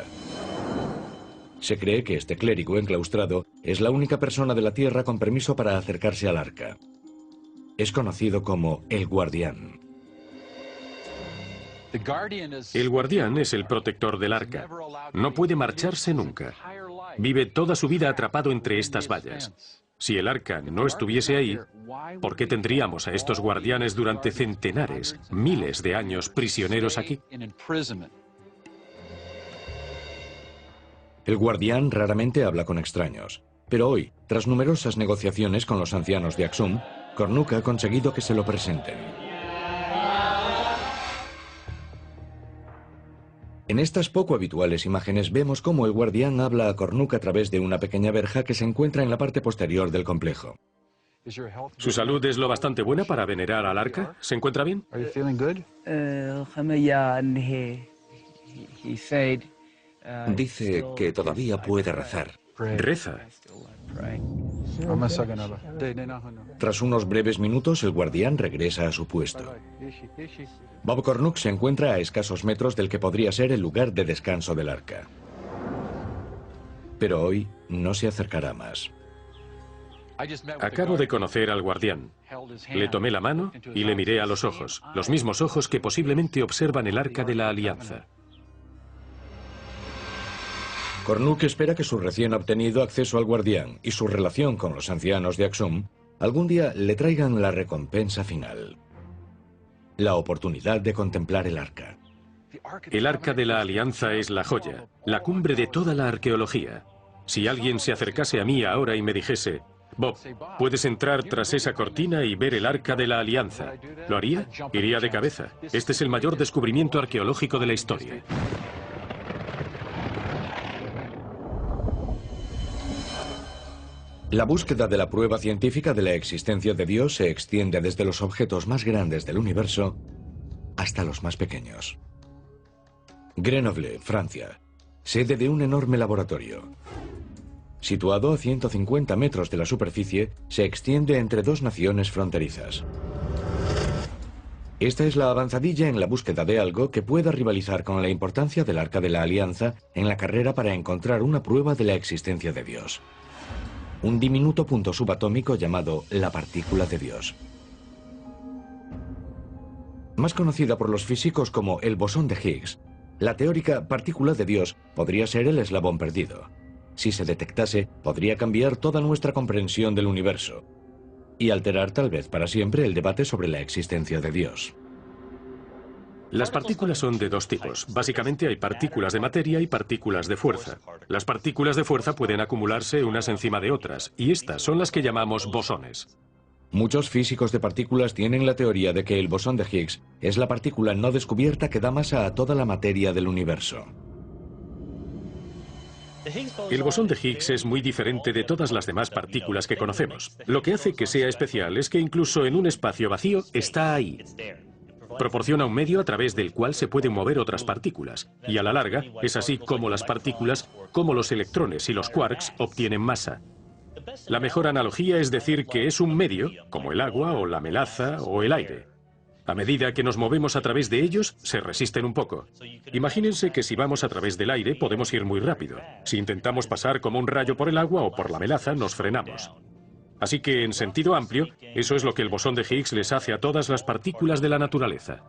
Se cree que este clérigo enclaustrado es la única persona de la Tierra con permiso para acercarse al arca. Es conocido como el Guardián. El guardián es el protector del arca. No puede marcharse nunca. Vive toda su vida atrapado entre estas vallas. Si el arca no estuviese ahí, ¿por qué tendríamos a estos guardianes durante centenares, miles de años prisioneros aquí? El Guardián raramente habla con extraños, pero hoy, tras numerosas negociaciones con los ancianos de Axum, Cornuke ha conseguido que se lo presenten. En estas poco habituales imágenes vemos cómo el Guardián habla a Cornuke a través de una pequeña verja que se encuentra en la parte posterior del complejo. ¿Su salud es lo bastante buena para venerar al arca? ¿Se encuentra bien? Dice que todavía puede rezar. Reza. Tras unos breves minutos, el Guardián regresa a su puesto. Bob Cornuke se encuentra a escasos metros del que podría ser el lugar de descanso del arca. Pero hoy no se acercará más. Acabo de conocer al guardián. Le tomé la mano y le miré a los ojos, los mismos ojos que posiblemente observan el Arca de la Alianza. Cornuke espera que su recién obtenido acceso al Guardián y su relación con los ancianos de Axum algún día le traigan la recompensa final: la oportunidad de contemplar el arca. El Arca de la Alianza es la joya, la cumbre de toda la arqueología. Si alguien se acercase a mí ahora y me dijese: Bob, puedes entrar tras esa cortina y ver el Arca de la Alianza, ¿lo haría? Iría de cabeza. Este es el mayor descubrimiento arqueológico de la historia. La búsqueda de la prueba científica de la existencia de Dios se extiende desde los objetos más grandes del universo hasta los más pequeños. Grenoble, Francia, sede de un enorme laboratorio. Situado a 150 metros de la superficie, se extiende entre dos naciones fronterizas. Esta es la avanzadilla en la búsqueda de algo que pueda rivalizar con la importancia del Arca de la Alianza en la carrera para encontrar una prueba de la existencia de Dios: un diminuto punto subatómico llamado la partícula de Dios. Más conocida por los físicos como el bosón de Higgs, la teórica partícula de Dios podría ser el eslabón perdido. Si se detectase, podría cambiar toda nuestra comprensión del universo y alterar tal vez para siempre el debate sobre la existencia de Dios. Las partículas son de dos tipos. Básicamente hay partículas de materia y partículas de fuerza. Las partículas de fuerza pueden acumularse unas encima de otras, y estas son las que llamamos bosones. Muchos físicos de partículas tienen la teoría de que el bosón de Higgs es la partícula no descubierta que da masa a toda la materia del universo. El bosón de Higgs es muy diferente de todas las demás partículas que conocemos. Lo que hace que sea especial es que incluso en un espacio vacío está ahí. Proporciona un medio a través del cual se pueden mover otras partículas, y a la larga es así como las partículas, como los electrones y los quarks, obtienen masa. La mejor analogía es decir que es un medio, como el agua o la melaza o el aire. A medida que nos movemos a través de ellos, se resisten un poco. Imagínense que si vamos a través del aire podemos ir muy rápido. Si intentamos pasar como un rayo por el agua o por la melaza, nos frenamos. Así que, en sentido amplio, eso es lo que el bosón de Higgs les hace a todas las partículas de la naturaleza.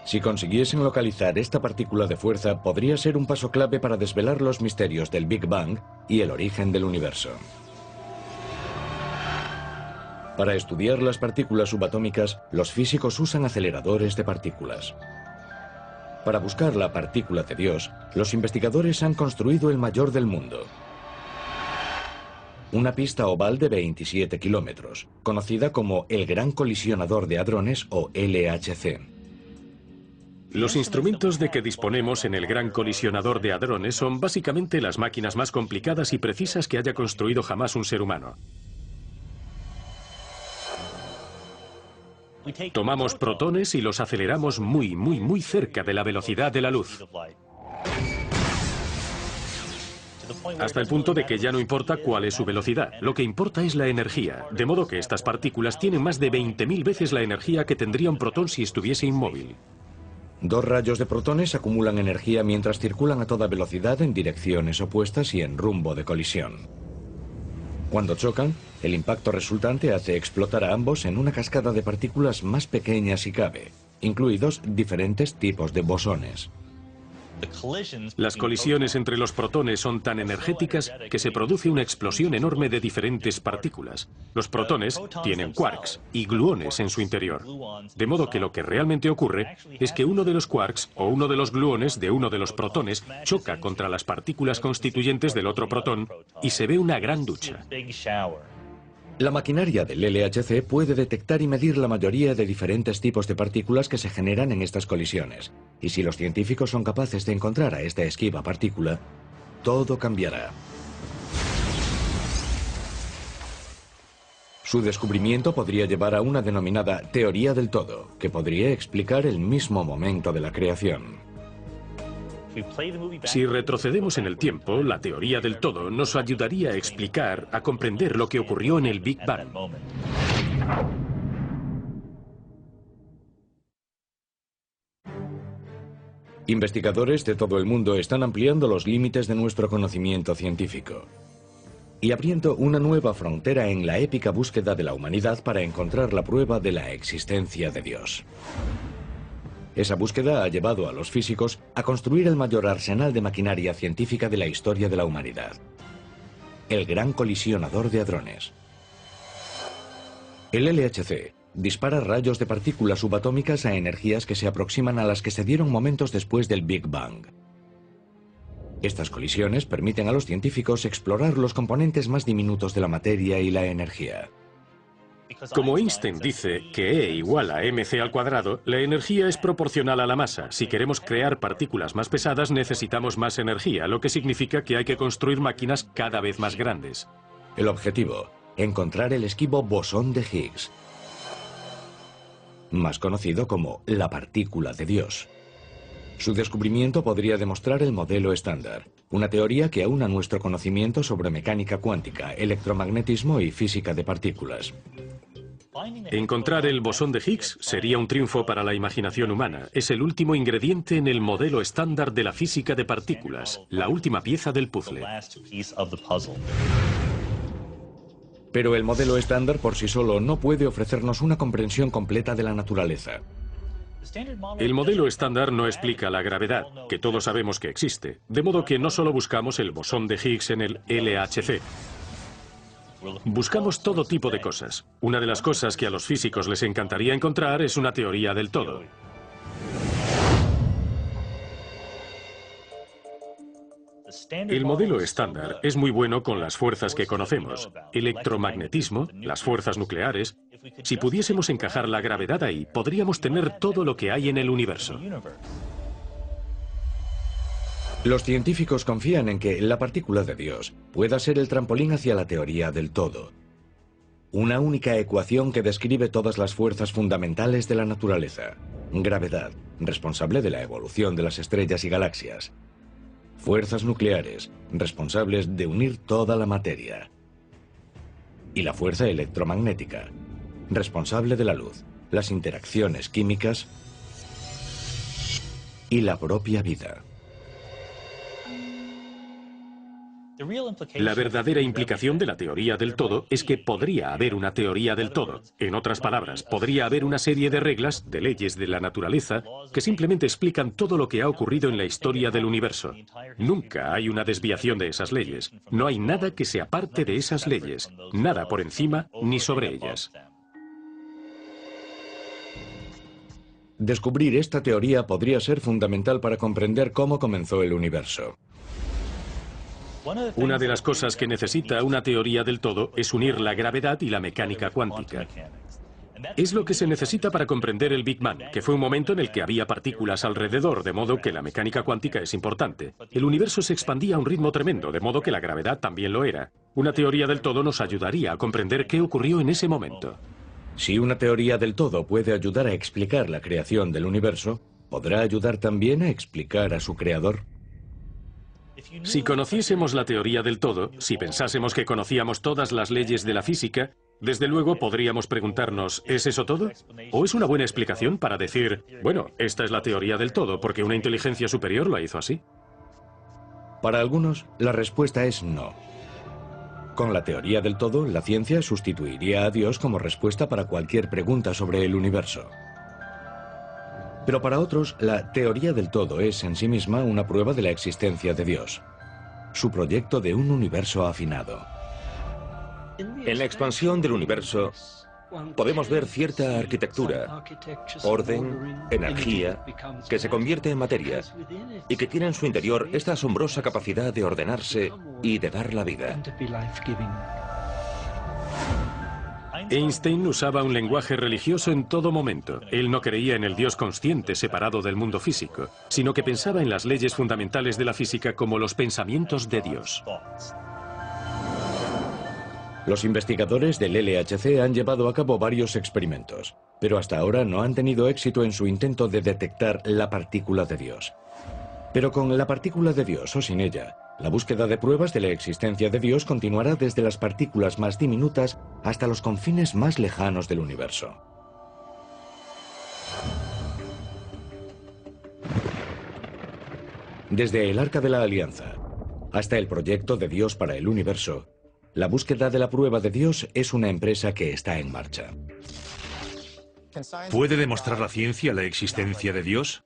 Si consiguiesen localizar esta partícula de fuerza, podría ser un paso clave para desvelar los misterios del Big Bang y el origen del universo. Para estudiar las partículas subatómicas, los físicos usan aceleradores de partículas. Para buscar la partícula de Dios, los investigadores han construido el mayor del mundo. Una pista oval de 27 kilómetros, conocida como el Gran Colisionador de Hadrones o LHC. Los instrumentos de que disponemos en el Gran Colisionador de Hadrones son básicamente las máquinas más complicadas y precisas que haya construido jamás un ser humano. Tomamos protones y los aceleramos muy cerca de la velocidad de la luz. Hasta el punto de que ya no importa cuál es su velocidad, lo que importa es la energía, de modo que estas partículas tienen más de 20.000 veces la energía que tendría un protón si estuviese inmóvil. Dos rayos de protones acumulan energía mientras circulan a toda velocidad en direcciones opuestas y en rumbo de colisión. Cuando chocan, el impacto resultante hace explotar a ambos en una cascada de partículas más pequeñas si cabe, incluidos diferentes tipos de bosones. Las colisiones entre los protones son tan energéticas que se produce una explosión enorme de diferentes partículas. Los protones tienen quarks y gluones en su interior. De modo que lo que realmente ocurre es que uno de los quarks o uno de los gluones de uno de los protones choca contra las partículas constituyentes del otro protón y se ve una gran ducha. La maquinaria del LHC puede detectar y medir la mayoría de diferentes tipos de partículas que se generan en estas colisiones. Y si los científicos son capaces de encontrar a esta esquiva partícula, todo cambiará. Su descubrimiento podría llevar a una denominada teoría del todo, que podría explicar el mismo momento de la creación. Si retrocedemos en el tiempo, la teoría del todo nos ayudaría a explicar, a comprender lo que ocurrió en el Big Bang. Investigadores de todo el mundo están ampliando los límites de nuestro conocimiento científico y abriendo una nueva frontera en la épica búsqueda de la humanidad para encontrar la prueba de la existencia de Dios. Esa búsqueda ha llevado a los físicos a construir el mayor arsenal de maquinaria científica de la historia de la humanidad: el Gran Colisionador de Hadrones. El LHC dispara rayos de partículas subatómicas a energías que se aproximan a las que se dieron momentos después del Big Bang. Estas colisiones permiten a los científicos explorar los componentes más diminutos de la materia y la energía. Como Einstein dice que E igual a mc², la energía es proporcional a la masa. Si queremos crear partículas más pesadas, necesitamos más energía, lo que significa que hay que construir máquinas cada vez más grandes. El objetivo: encontrar el esquivo bosón de Higgs, más conocido como la partícula de Dios. Su descubrimiento podría demostrar el modelo estándar, una teoría que aúna nuestro conocimiento sobre mecánica cuántica, electromagnetismo y física de partículas. Encontrar el bosón de Higgs sería un triunfo para la imaginación humana. Es el último ingrediente en el modelo estándar de la física de partículas, la última pieza del puzzle. Pero el modelo estándar por sí solo no puede ofrecernos una comprensión completa de la naturaleza. El modelo estándar no explica la gravedad, que todos sabemos que existe, de modo que no solo buscamos el bosón de Higgs en el LHC. Buscamos todo tipo de cosas. Una de las cosas que a los físicos les encantaría encontrar es una teoría del todo. El modelo estándar es muy bueno con las fuerzas que conocemos: electromagnetismo, las fuerzas nucleares. Si pudiésemos encajar la gravedad ahí, podríamos tener todo lo que hay en el universo. Los científicos confían en que la partícula de Dios pueda ser el trampolín hacia la teoría del todo. Una única ecuación que describe todas las fuerzas fundamentales de la naturaleza. Gravedad, responsable de la evolución de las estrellas y galaxias. Fuerzas nucleares, responsables de unir toda la materia. Y la fuerza electromagnética, responsable de la luz, las interacciones químicas y la propia vida. La verdadera implicación de la teoría del todo es que podría haber una teoría del todo. En otras palabras, podría haber una serie de reglas, de leyes de la naturaleza, que simplemente explican todo lo que ha ocurrido en la historia del universo. Nunca hay una desviación de esas leyes. No hay nada que se aparte de esas leyes. Nada por encima ni sobre ellas. Descubrir esta teoría podría ser fundamental para comprender cómo comenzó el universo. Una de las cosas que necesita una teoría del todo es unir la gravedad y la mecánica cuántica. Es lo que se necesita para comprender el Big Bang, que fue un momento en el que había partículas alrededor, de modo que la mecánica cuántica es importante. El universo se expandía a un ritmo tremendo, de modo que la gravedad también lo era. Una teoría del todo nos ayudaría a comprender qué ocurrió en ese momento. Si una teoría del todo puede ayudar a explicar la creación del universo, ¿podrá ayudar también a explicar a su creador? Si conociésemos la teoría del todo, si pensásemos que conocíamos todas las leyes de la física, desde luego podríamos preguntarnos, ¿es eso todo? ¿O es una buena explicación para decir, bueno, esta es la teoría del todo, porque una inteligencia superior la hizo así? Para algunos, la respuesta es no. Con la teoría del todo, la ciencia sustituiría a Dios como respuesta para cualquier pregunta sobre el universo. Pero para otros, la teoría del todo es en sí misma una prueba de la existencia de Dios, su proyecto de un universo afinado. En la expansión del universo podemos ver cierta arquitectura, orden, energía, que se convierte en materia y que tiene en su interior esta asombrosa capacidad de ordenarse y de dar la vida. Einstein usaba un lenguaje religioso en todo momento. Él no creía en el Dios consciente separado del mundo físico, sino que pensaba en las leyes fundamentales de la física como los pensamientos de Dios. Los investigadores del LHC han llevado a cabo varios experimentos, pero hasta ahora no han tenido éxito en su intento de detectar la partícula de Dios. Pero con la partícula de Dios o sin ella, la búsqueda de pruebas de la existencia de Dios continuará desde las partículas más diminutas hasta los confines más lejanos del universo. Desde el Arca de la Alianza hasta el proyecto de Dios para el universo, la búsqueda de la prueba de Dios es una empresa que está en marcha. ¿Puede demostrar la ciencia la existencia de Dios?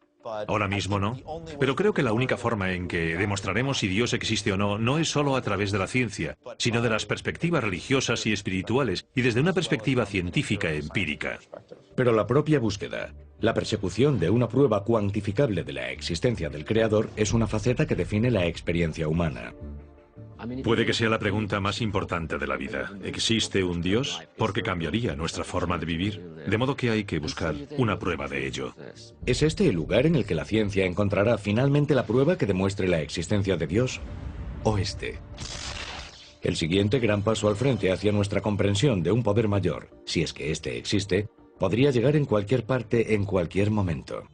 Ahora mismo no. Pero creo que la única forma en que demostraremos si Dios existe o no, no es solo a través de la ciencia, sino de las perspectivas religiosas y espirituales, y desde una perspectiva científica empírica. Pero la propia búsqueda, la persecución de una prueba cuantificable de la existencia del Creador, es una faceta que define la experiencia humana. Puede que sea la pregunta más importante de la vida. ¿Existe un Dios? Porque cambiaría nuestra forma de vivir. De modo que hay que buscar una prueba de ello. ¿Es este el lugar en el que la ciencia encontrará finalmente la prueba que demuestre la existencia de Dios? ¿O este? El siguiente gran paso al frente hacia nuestra comprensión de un poder mayor, si es que este existe, podría llegar en cualquier parte en cualquier momento.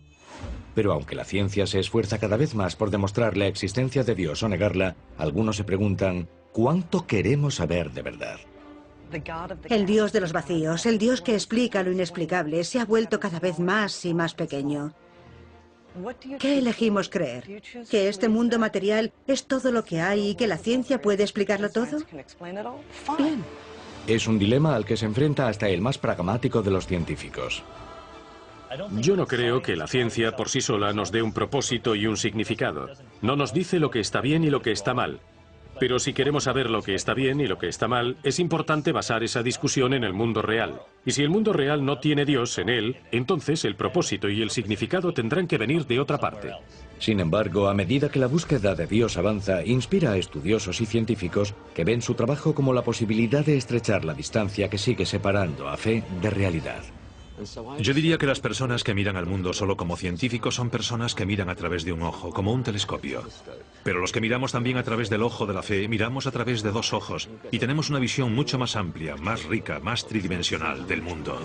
Pero aunque la ciencia se esfuerza cada vez más por demostrar la existencia de Dios o negarla, algunos se preguntan, ¿cuánto queremos saber de verdad? El Dios de los vacíos, el Dios que explica lo inexplicable, se ha vuelto cada vez más y más pequeño. ¿Qué elegimos creer? ¿Que este mundo material es todo lo que hay y que la ciencia puede explicarlo todo? Bien. Es un dilema al que se enfrenta hasta el más pragmático de los científicos. Yo no creo que la ciencia por sí sola nos dé un propósito y un significado. No nos dice lo que está bien y lo que está mal. Pero si queremos saber lo que está bien y lo que está mal, es importante basar esa discusión en el mundo real. Y si el mundo real no tiene Dios en él, entonces el propósito y el significado tendrán que venir de otra parte. Sin embargo, a medida que la búsqueda de Dios avanza, inspira a estudiosos y científicos que ven su trabajo como la posibilidad de estrechar la distancia que sigue separando a fe de realidad. Yo diría que las personas que miran al mundo solo como científicos son personas que miran a través de un ojo, como un telescopio. Pero los que miramos también a través del ojo de la fe, miramos a través de dos ojos y tenemos una visión mucho más amplia, más rica, más tridimensional del mundo.